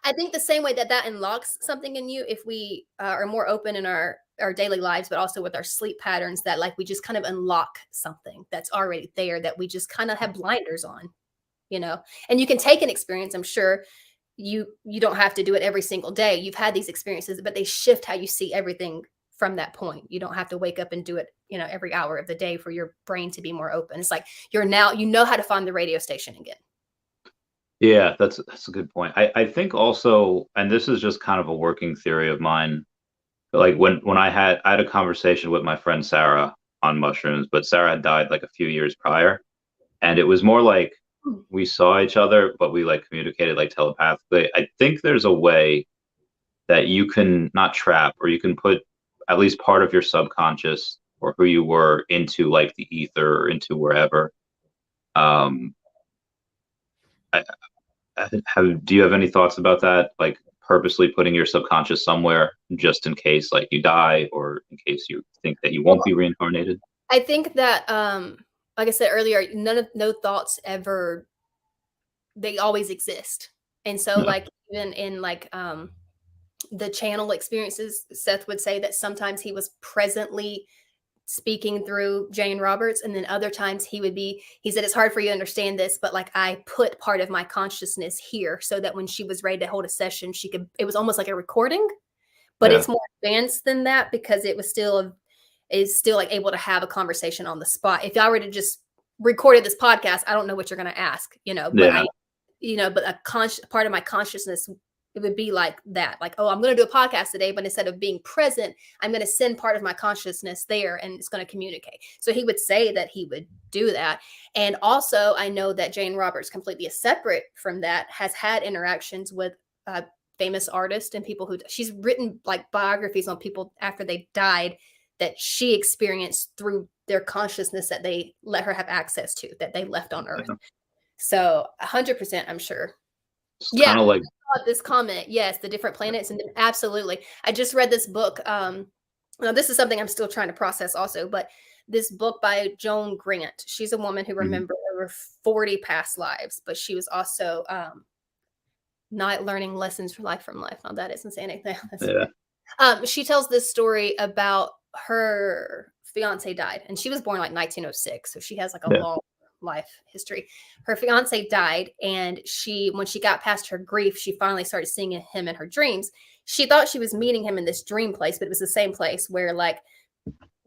I think the same way that unlocks something in you, if we are more open in our daily lives, but also with our sleep patterns, that like we just kind of unlock something that's already there that we just kind of have blinders on, you know. And you can take an experience. I'm sure you don't have to do it every single day. You've had these experiences, but they shift how you see everything from that point. You don't have to wake up and do it, you know, every hour of the day for your brain to be more open. It's like you know how to find the radio station again. Yeah, that's a good point. I think also, and this is just kind of a working theory of mine, like when I had a conversation with my friend Sarah on mushrooms, but Sarah had died like a few years prior, and it was more like we saw each other, but we like communicated like telepathically. I think there's a way that you can not trap, or you can put at least part of your subconscious or who you were into like the ether or into wherever. Do you have any thoughts about that? Like purposely putting your subconscious somewhere just in case like you die, or in case you think that you won't be reincarnated? I think that, like I said earlier, no thoughts ever, they always exist. And so like even in like, the channel experiences, Seth would say that sometimes he was presently speaking through Jane Roberts, and then other times he said, it's hard for you to understand this, but like I put part of my consciousness here so that when she was ready to hold a session, it was almost like a recording, but it's more advanced than that, because it was still like able to have a conversation on the spot. If I were to just recorded this podcast, I don't know what you're going to ask, you know, but but a part of my consciousness, it would be like that, like, oh, I'm going to do a podcast today, but instead of being present, I'm going to send part of my consciousness there and it's going to communicate. So he would say that he would do that. And also I know that Jane Roberts, completely separate from that, has had interactions with famous artists and people she's written like biographies on people after they died that she experienced through their consciousness that they let her have access to, that they left on Earth. So 100%, I'm sure. It's kind of like this comment. Yes, the different planets, and absolutely. I just read this book. Now this is something I'm still trying to process also, but this book by Joan Grant. She's a woman who remembered over 40 past lives, but she was also not learning lessons for life from life. Now that isn't saying anything. She tells this story about her fiance died, and she was born like 1906, so she has like a long life history. Her fiance died, and when she got past her grief, she finally started seeing him in her dreams. She thought she was meeting him in this dream place, but it was the same place where like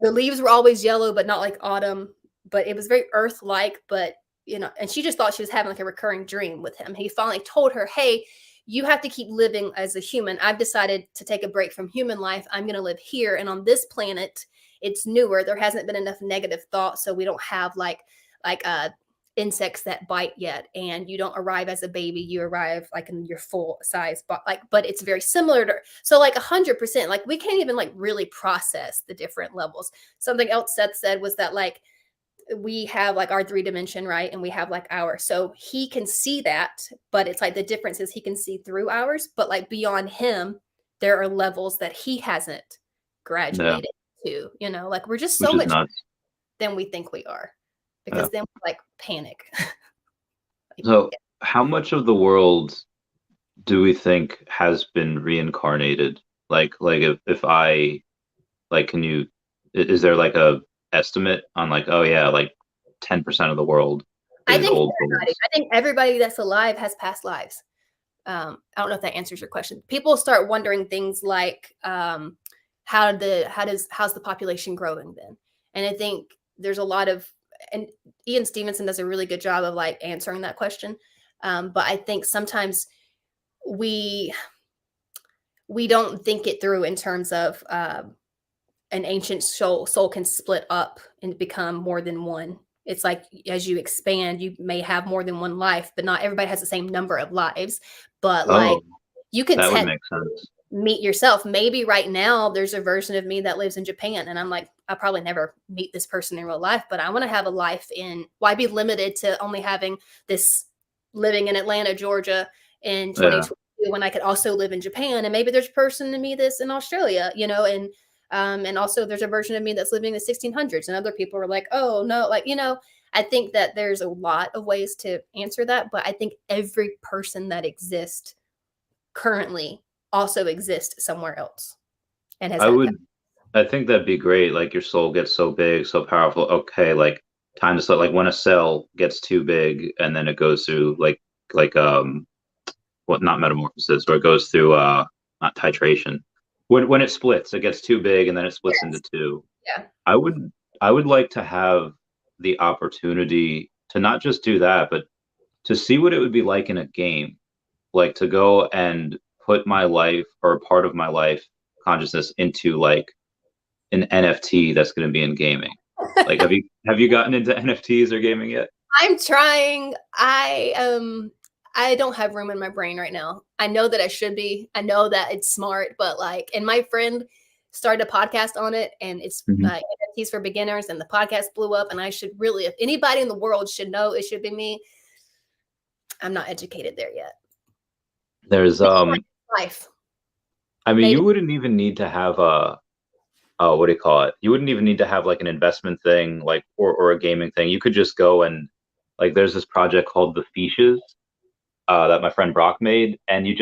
the leaves were always yellow, but not like autumn, but it was very earth-like, but you know, and she just thought she was having like a recurring dream with him. He finally told her, hey, you have to keep living as a human. I've decided to take a break from human life. I'm going to live here. And on this planet, it's newer. There hasn't been enough negative thought. So we don't have like insects that bite yet. And you don't arrive as a baby. You arrive like in your full size, but it's very similar to, so like 100%, like we can't even like really process the different levels. Something else Seth said was that like, we have like our 3-dimension, right? And we have like ours. So he can see that, but it's like the difference is he can see through ours, but like beyond him, there are levels that he hasn't graduated to, you know, like we're just so much than we think we are, because then we like panic. So how much of the world do we think has been reincarnated? Like if I, like, is there like a estimate on like, oh yeah, like 10% of the world I is think old everybody, souls. I think everybody that's alive has past lives. I don't know if that answers your question. People start wondering things like, how's the population growing then? And I think there's a lot of, and Ian Stevenson does a really good job of like answering that question. But I think sometimes we don't think it through in terms of an ancient soul can split up and become more than one. It's like as you expand, you may have more than one life, but not everybody has the same number of lives. But like Oh, you can that would make sense. meet yourself. Maybe right now there's a version of me that lives in Japan, and I'm like, I'll probably never meet this person in real life, but I want to have a life in. Why be limited to only having this living in Atlanta, Georgia in Yeah. 2022 when I could also live in Japan? And maybe there's a person to me that's in Australia, and also there's a version of me that's living in the 1600s, and other people are like, oh no, like, I think that there's a lot of ways to answer that, but I think every person that exists currently also exists somewhere else and has I had would, I think that'd be great. Like your soul gets so big, so powerful. Okay, like time to start. Like when a cell gets too big and then it goes through like what not metamorphosis, or it goes through not titration. When it splits, it gets too big and then it splits into yes. two. Yeah. I would like to have the opportunity to not just do that, but to see what it would be like in a game, like to go and put my life or a part of my life consciousness into like an NFT that's going to be in gaming. Like, have you gotten into NFTs or gaming yet? I'm trying. I don't have room in my brain right now. I know that I should be. I know that it's smart, but like, and my friend started a podcast on it, and it's Mhm. NFTs for beginners, and the podcast blew up. And I should really, if anybody in the world should know, it should be me. I'm not educated there yet. There's Maybe my life. I mean, Maybe. you wouldn't even need to have a what do you call it? You wouldn't even need to have like an investment thing, like or a gaming thing. You could just go and like there's this project called the Fishes that my friend Brock made, and you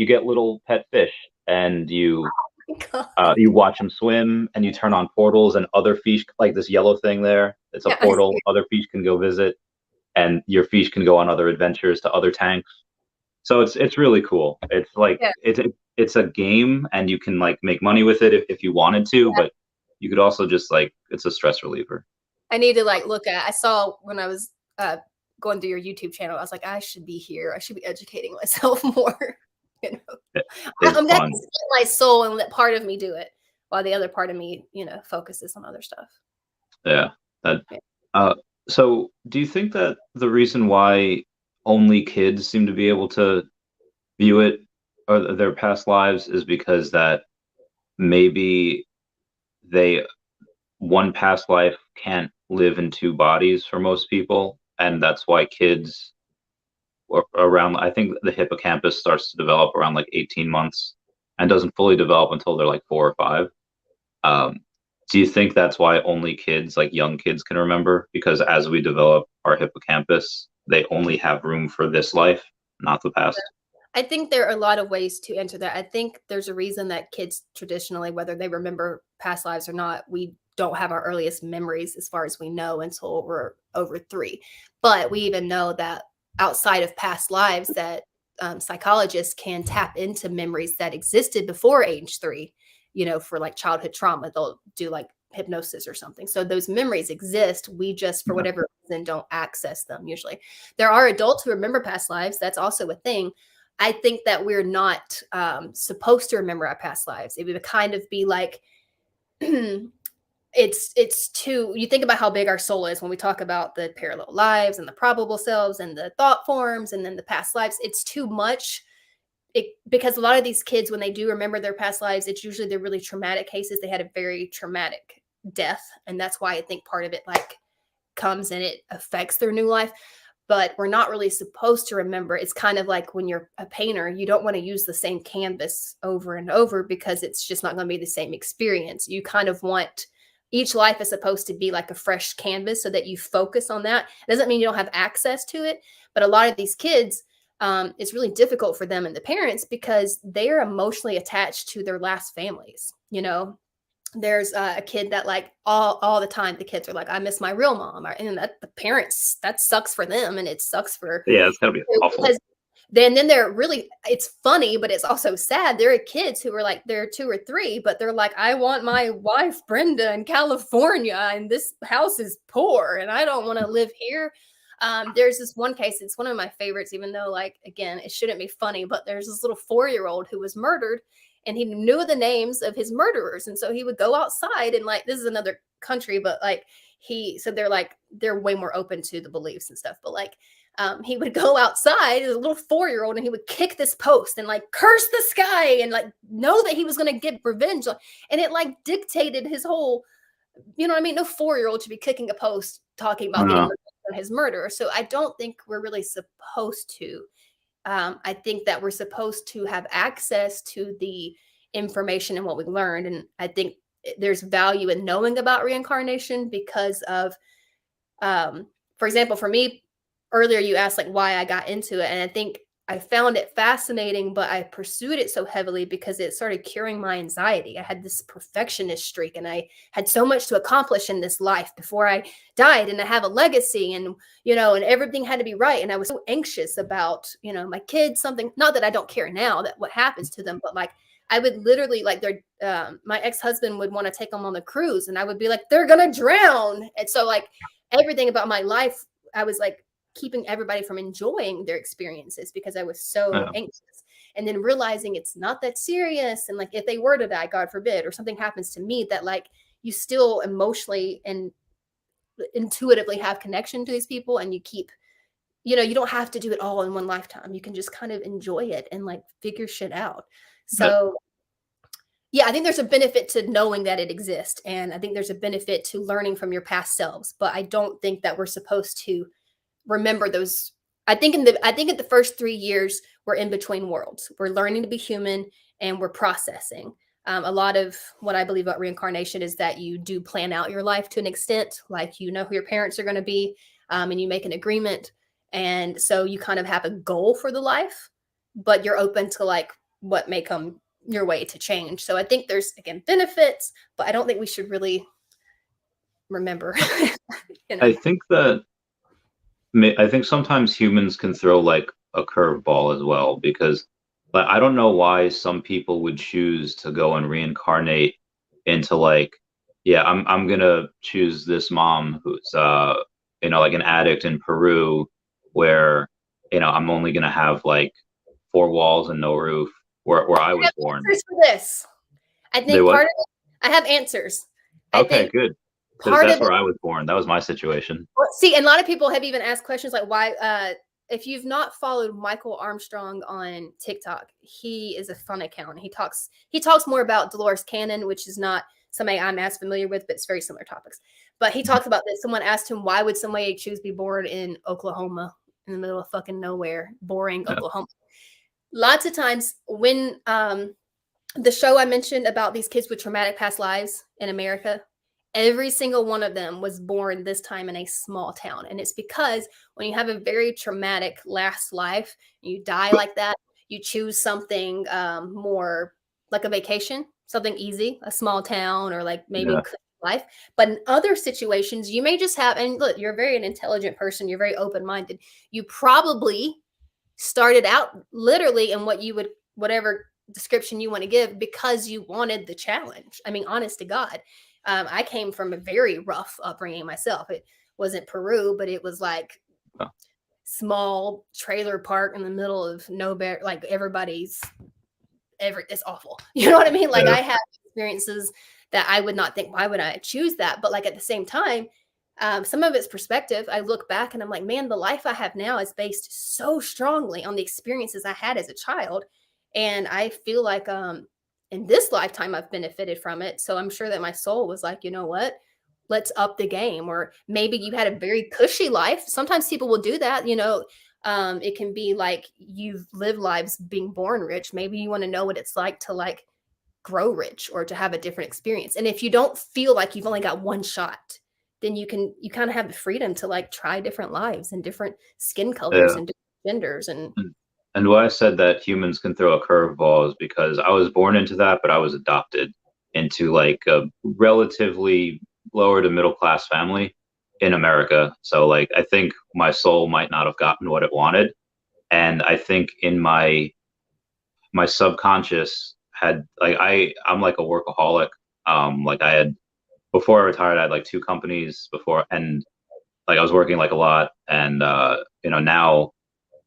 get little pet fish, and God. you watch them swim, and you turn on portals, and other fish, like this yellow thing there, it's a Yeah, I see portal. it. Other fish can go visit, and your fish can go on other adventures to other tanks. So it's really cool. It's like Yeah. it's a game, and you can like make money with it if you wanted to, Yeah. but you could also just like it's a stress reliever. I need to like look at. I saw when I was going through your YouTube channel. I was like, I should be here. I should be educating myself more. you know, It, it's I'm gonna fun. split my soul and let part of me do it, while the other part of me, focuses on other stuff. Yeah. That Yeah. uh so do you think that the reason why only kids seem to be able to view it or their past lives is because that maybe they one past life can't live in two bodies for most people, and that's why kids around I think the hippocampus starts to develop around like 18 months and doesn't fully develop until they're like 4 or 5. Um, do you think that's why only kids, like young kids, can remember? Because as we develop our hippocampus, they only have room for this life, not the past. I think there are a lot of ways to enter that. I think there's a reason that kids traditionally, whether they remember past lives or not, we don't have our earliest memories as far as we know until we're over 3. But we even know that outside of past lives, that psychologists can tap into memories that existed before age 3. For like childhood trauma, they'll do like hypnosis or something. So those memories exist. We just, for Yeah. whatever reason, don't access them usually. There are adults who remember past lives. That's also a thing. I think that we're not supposed to remember our past lives. It would kind of be like it's too. You think about how big our soul is when we talk about the parallel lives and the probable selves and the thought forms and then the past lives. It's too much. Because a lot of these kids, when they do remember their past lives, it's usually they're really traumatic cases. They had a very traumatic death, and that's why I think part of it like comes and it affects their new life. But we're not really supposed to remember. It's kind of like when you're a painter, you don't want to use the same canvas over and over because it's just not going to be the same experience. You kind of want each life is supposed to be like a fresh canvas so that you focus on that. It doesn't mean you don't have access to it, but a lot of these kids, it's really difficult for them and the parents because they're emotionally attached to their last families, there's a kid that like all the time the kids are like, I miss my real mom, and that the parents, that sucks for them, and it sucks for, Yeah, it's gotta be awful. because then they're really, it's funny, but it's also sad. There are kids who are like, they're 2 or 3, but they're like, I want my wife Brenda in California, and this house is poor, and I don't want to live here. There's this one case, it's one of my favorites, even though, like, again, it shouldn't be funny, but there's this little 4-year-old who was murdered, and he knew the names of his murderers. And so he would go outside, and like, this is another country, but like, so they're like, they're way more open to the beliefs and stuff. But like, he would go outside as a little 4-year-old, and he would kick this post and like curse the sky and like know that he was going to get revenge. And it like dictated his whole, you know what I mean? No 4-year-old should be kicking a post talking about getting revenge on his murderer. So I don't think we're really supposed to. I think that we're supposed to have access to the information and what we learned. And I think there's value in knowing about reincarnation because of, for example, for me, earlier you asked like why I got into it. And I think I found it fascinating, but I pursued it so heavily because it started curing my anxiety. I had this perfectionist streak, and I had so much to accomplish in this life before I died, and I have a legacy, and, you know, and everything had to be right. And I was so anxious about, you know, my kids, something, not that I don't care now that what happens to them, but like, I would literally like my ex-husband would want to take them on the cruise, and I would be like, they're going to drown. And so like everything about my life, I was like, keeping everybody from enjoying their experiences because I was so anxious. And then realizing it's not that serious. And like, if they were to die, God forbid, or something happens to me, that like you still emotionally and intuitively have connection to these people, and you keep, you know, you don't have to do it all in one lifetime. You can just kind of enjoy it and like figure shit out. So yeah, I think there's a benefit to knowing that it exists. And I think there's a benefit to learning from your past selves, but I don't think that we're supposed to remember those. I think in the first 3 years, we're in between worlds. We're learning to be human, and we're processing. A lot of what I believe about reincarnation is that you do plan out your life to an extent, like, you know who your parents are going to be, and you make an agreement. And so you kind of have a goal for the life, but you're open to like what may come your way to change. So I think there's, again, benefits, but I don't think we should really remember. You know? I think sometimes humans can throw like a curveball as well, because like, I don't know why some people would choose to go and reincarnate into like, yeah, I'm gonna choose this mom who's you know, like an addict in Peru, where, you know, I'm only gonna have like 4 walls and no roof, where I was born. Answers for this. I think part of it, I have answers. Okay, good. Because that's where I was born. That was my situation. Well, see, and a lot of people have even asked questions like, why, if you've not followed Michael Armstrong on TikTok, he is a fun account. He talks more about Dolores Cannon, which is not somebody I'm as familiar with, but it's very similar topics. But he talks about this. Someone asked him, why would somebody choose to be born in Oklahoma, in the middle of fucking nowhere, boring Oklahoma? Lots of times when the show I mentioned about these kids with traumatic past lives in America, every single one of them was born this time in a small town. And it's because when you have a very traumatic last life, you die like that, you choose something more like a vacation, something easy, a small town, or like maybe life. But in other situations, you may just have, and look, you're very an intelligent person, you're very open-minded. You probably started out literally in whatever description you want to give, because you wanted the challenge. I mean, honest to God. I came from a very rough upbringing myself. It wasn't Peru, but it was like small trailer park in the middle of nowhere. Like it's awful. You know what I mean? Like I have experiences that I would not think, why would I choose that? But like at the same time, some of it's perspective. I look back and I'm like, man, the life I have now is based so strongly on the experiences I had as a child. And I feel like, in this lifetime, I've benefited from it. So I'm sure that my soul was like, you know what, let's up the game. Or maybe you had a very cushy life. Sometimes people will do that. You know, it can be like you've lived lives being born rich. Maybe you want to know what it's like to like grow rich or to have a different experience. And if you don't feel like you've only got one shot, then you kind of have the freedom to like try different lives and different skin colors and different genders. And why I said that humans can throw a curveball is because I was born into that, but I was adopted. into like a relatively lower to middle class family in America. So like I think my soul might not have gotten what it wanted. And I think in my subconscious had like I'm like a workaholic. Like I had before I retired, I had like two companies before, and like I was working like a lot. And now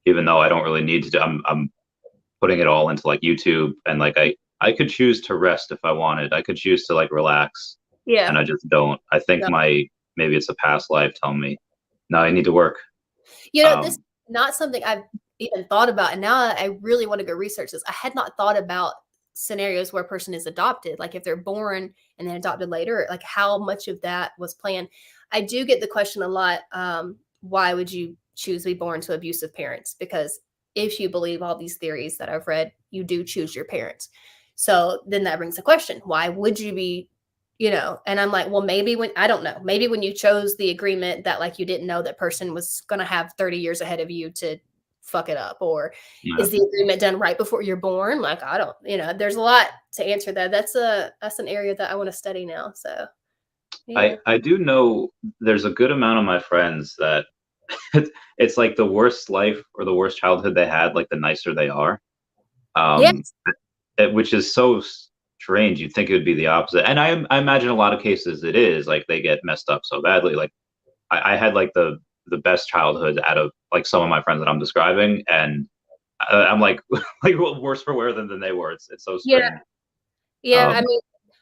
even though I don't really need to do, I'm putting it all into like YouTube, and like I could choose to rest if I wanted. I could choose to like relax, and Yeah. I just don't. I think No. maybe it's a past life telling me, no, I need to work. This is not something I've even thought about. And now I really want to go research this. I had not thought about scenarios where a person is adopted, like if they're born and then adopted later, like how much of that was planned. I do get the question a lot. Why would you choose to be born to abusive parents? Because if you believe all these theories that I've read, you do choose your parents. So then that brings the question, why would you be, and I'm like, well, maybe maybe when you chose the agreement that like you didn't know that person was going to have 30 years ahead of you to fuck it up, or is the agreement done right before you're born? Like, I don't, there's a lot to answer that. That's an area that I want to study now. So yeah. I do know there's a good amount of my friends that it's like the worse life or the worse childhood they had, like the nicer they are. Yes. Which is so strange. You'd think it would be the opposite. And I imagine a lot of cases it is like they get messed up so badly. Like I had like the best childhood out of like some of my friends that I'm describing, and I'm like like worse for wear than they were. It's so strange. Yeah. I mean,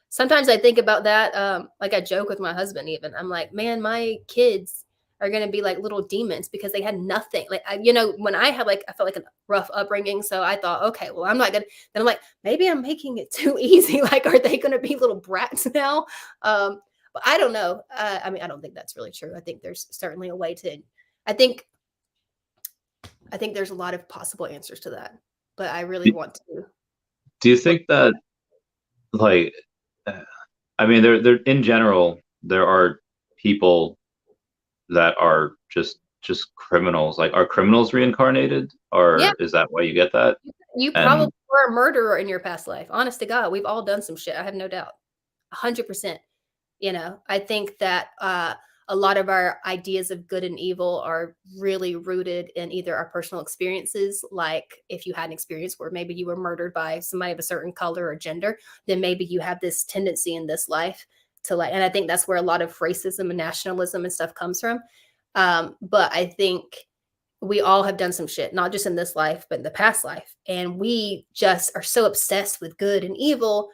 sometimes I think about that. Like I joke with my husband, even I'm like, man, my kids are going to be like little demons because they had nothing. Like, when I had I felt like a rough upbringing. So I thought, okay, well, I'm not going to, then I'm like, maybe I'm making it too easy. Like, are they going to be little brats now? But I don't know. I mean, I don't think that's really true. I think there's certainly a way to, I think there's a lot of possible answers to that, but I really want to. Do you think that like, I mean, there in general, there are people that are just criminals. Like, are criminals reincarnated, Yeah. or is that why you get that? You And probably were a murderer in your past life. Honest to God, we've all done some shit. I have no doubt. 100%. I think that a lot of our ideas of good and evil are really rooted in either our personal experiences. Like if you had an experience where maybe you were murdered by somebody of a certain color or gender, then maybe you have this tendency in this life to and I think that's where a lot of racism and nationalism and stuff comes from. But I think we all have done some shit, not just in this life, but in the past life. And we just are so obsessed with good and evil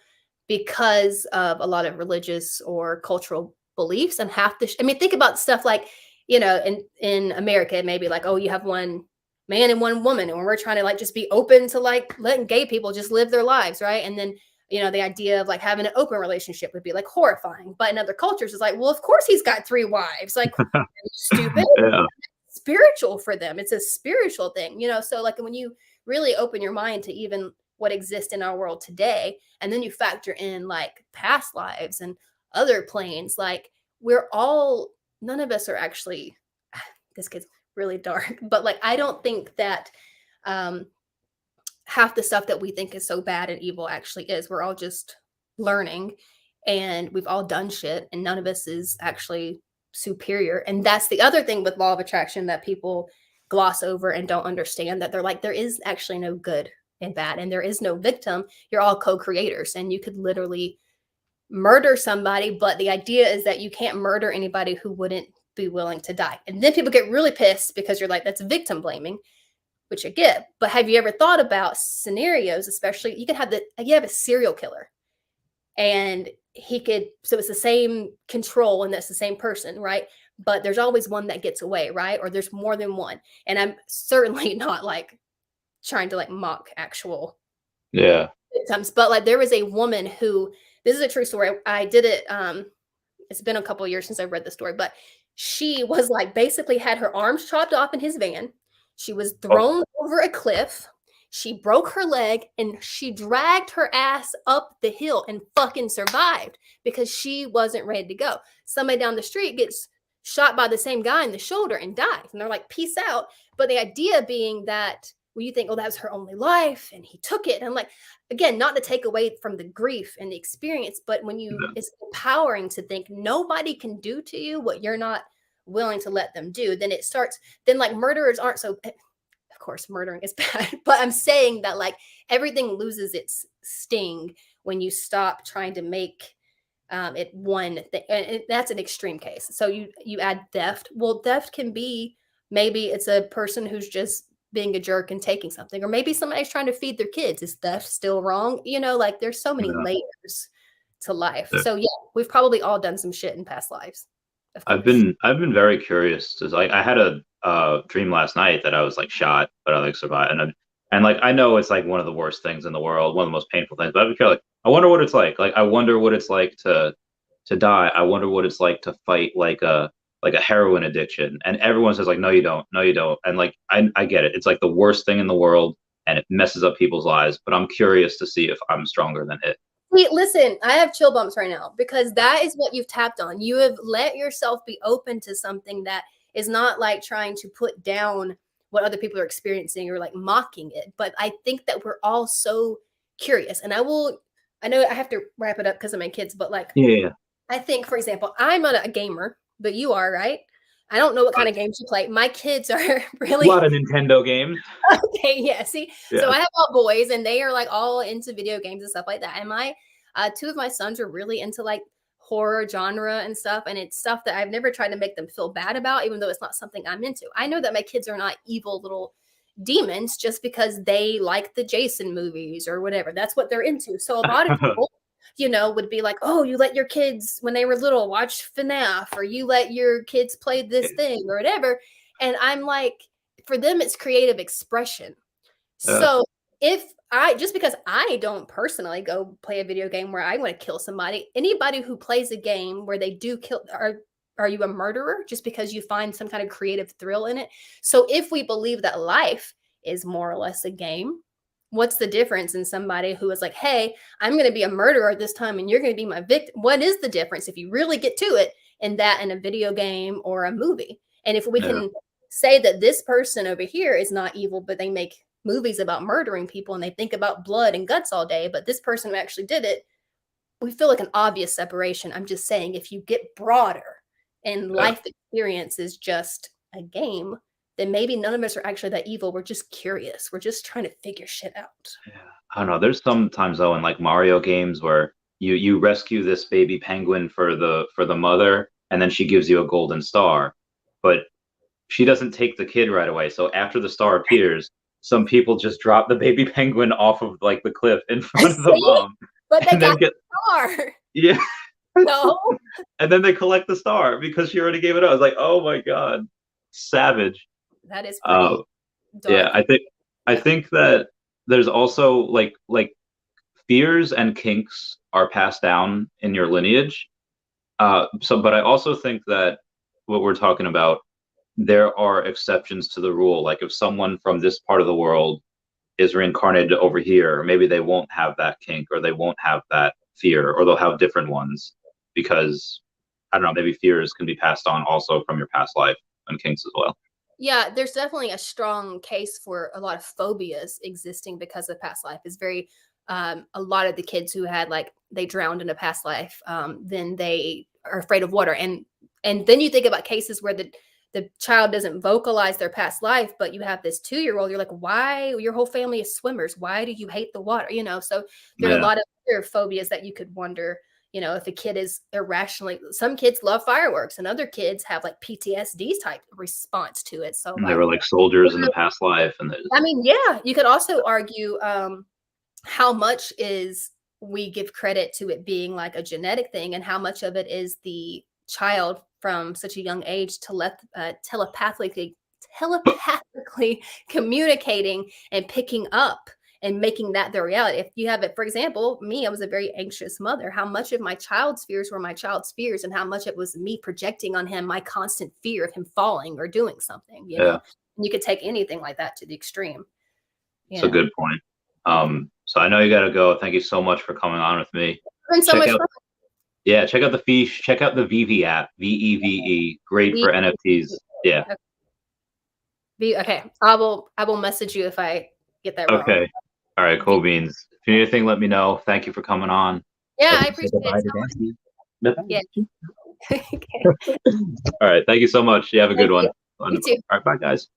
because of a lot of religious or cultural beliefs. And think about stuff like, in America, it may be like, oh, you have one man and one woman, and we're trying to like just be open to like letting gay people just live their lives, right? And then the idea of like having an open relationship would be like horrifying. But in other cultures, it's like, well, of course he's got 3 wives. Like, are you stupid? yeah. Spiritual for them. It's a spiritual thing, so like when you really open your mind to even what exists in our world today, and then you factor in like past lives and other planes, like none of us are actually, this gets really dark, but like I don't think that half the stuff that we think is so bad and evil actually is. We're all just learning, and we've all done shit, and none of us is actually superior. And that's the other thing with law of attraction that people gloss over and don't understand, that they're like, there is actually no good and bad, and there is no victim. You're all co-creators, and you could literally murder somebody, but the idea is that you can't murder anybody who wouldn't be willing to die. And then people get really pissed because you're like, that's victim blaming, which I get. But have you ever thought about scenarios, especially you have a serial killer, and so it's the same control, and that's the same person, right? But there's always one that gets away, right? Or there's more than one. And I'm certainly not like trying to like mock actual victims, but like there was a woman who, this is a true story. I did it. It's been a couple of years since I read the story, but she was like basically had her arms chopped off in his van. She was thrown over a cliff. She broke her leg, and she dragged her ass up the hill and fucking survived because she wasn't ready to go. Somebody down the street gets shot by the same guy in the shoulder and dies. And they're like, peace out. But the idea being that well, you think, oh, that was her only life and he took it. And I'm like, again, not to take away from the grief and the experience, but when it's empowering to think nobody can do to you what you're not willing to let them do, then it starts, then like murderers aren't so, of course, murdering is bad, but I'm saying that like everything loses its sting when you stop trying to make it one thing. And that's an extreme case. So you add theft. Well, theft can be, maybe it's a person who's just being a jerk and taking something, or maybe somebody's trying to feed their kids. Is theft still wrong? Like there's so many layers to life. Yeah. So yeah, we've probably all done some shit in past lives. I've been very curious. Like I had a dream last night that I was like shot, but I like survived. And like I know it's like one of the worst things in the world, one of the most painful things. But I feel like I wonder what it's like. Like I wonder what it's like to die. I wonder what it's like to fight like a heroin addiction. And everyone says like, no, you don't. No, you don't. And like I get it. It's like the worst thing in the world, and it messes up people's lives. But I'm curious to see if I'm stronger than it. Wait, listen, I have chill bumps right now because that is what you've tapped on. You have let yourself be open to something that is not like trying to put down what other people are experiencing or like mocking it. But I think that we're all so curious. And I know I have to wrap it up because of my kids, but like, yeah. I think, for example, I'm not a gamer, but you are, right? I don't know what kind of games you play. My kids are really a lot of Nintendo games. Okay, yeah. See, so I have all boys, and they are like all into video games and stuff like that. And my two of my sons are really into like horror genre and stuff, and it's stuff that I've never tried to make them feel bad about, even though it's not something I'm into. I know that my kids are not evil little demons just because they like the Jason movies or whatever. That's what they're into. So a lot of people would be like, oh, you let your kids, when they were little, watch FNAF, or you let your kids play this thing or whatever. And I'm like, for them, it's creative expression. So just because I don't personally go play a video game where I want to kill somebody, anybody who plays a game where they do kill, are you a murderer just because you find some kind of creative thrill in it? So if we believe that life is more or less a game, what's the difference in somebody who is like, hey, I'm going to be a murderer this time and you're going to be my victim? What is the difference if you really get to it in a video game or a movie? And if we can say that this person over here is not evil, but they make movies about murdering people and they think about blood and guts all day, but this person who actually did it, we feel like an obvious separation. I'm just saying, if you get broader and life experience is just a game, then maybe none of us are actually that evil. We're just curious. We're just trying to figure shit out. Yeah. I don't know. There's sometimes though in like Mario games where you rescue this baby penguin for the mother, and then she gives you a golden star, but she doesn't take the kid right away. So after the star appears, some people just drop the baby penguin off of like the cliff in front of the mom. But they got the star. Yeah. No. And then they collect the star because she already gave it up. I was like, oh my God, savage. That is pretty yeah, I think that there's also like fears and kinks are passed down in your lineage. But I also think that what we're talking about, there are exceptions to the rule. Like if someone from this part of the world is reincarnated over here, maybe they won't have that kink or they won't have that fear, or they'll have different ones because, I don't know, maybe fears can be passed on also from your past life and kinks as well. Yeah, there's definitely a strong case for a lot of phobias existing because of past life. Is very a lot of the kids who had like they drowned in a past life, then they are afraid of water, and then you think about cases where the child doesn't vocalize their past life, but you have this 2-year-old. You're like, why? Your whole family is swimmers. Why do you hate the water? So there are a lot of other phobias that you could wonder. If a kid is irrationally, some kids love fireworks and other kids have like PTSD type response to it. So they were like soldiers in the past life. And yeah, you could also argue how much is we give credit to it being like a genetic thing and how much of it is the child from such a young age to telepathically communicating and picking up and making that their reality. If you have it, for example, me, I was a very anxious mother. How much of my child's fears were my child's fears and how much it was me projecting on him my constant fear of him falling or doing something, know? And you could take anything like that to the extreme. It's a good point. So I know you got to go. Thank you so much for coming on with me. It's been so much fun. Yeah, check out the Fish. Check out the veve app, VEVE. Great for NFTs. Yeah. Okay. Okay. I will message you if I get that wrong. Okay. All right. Cool beans. If you need anything, let me know. Thank you for coming on. Yeah, I appreciate it so much. Yeah. Okay. All right. Thank you so much. You have a good one. You too. All right. Bye, guys.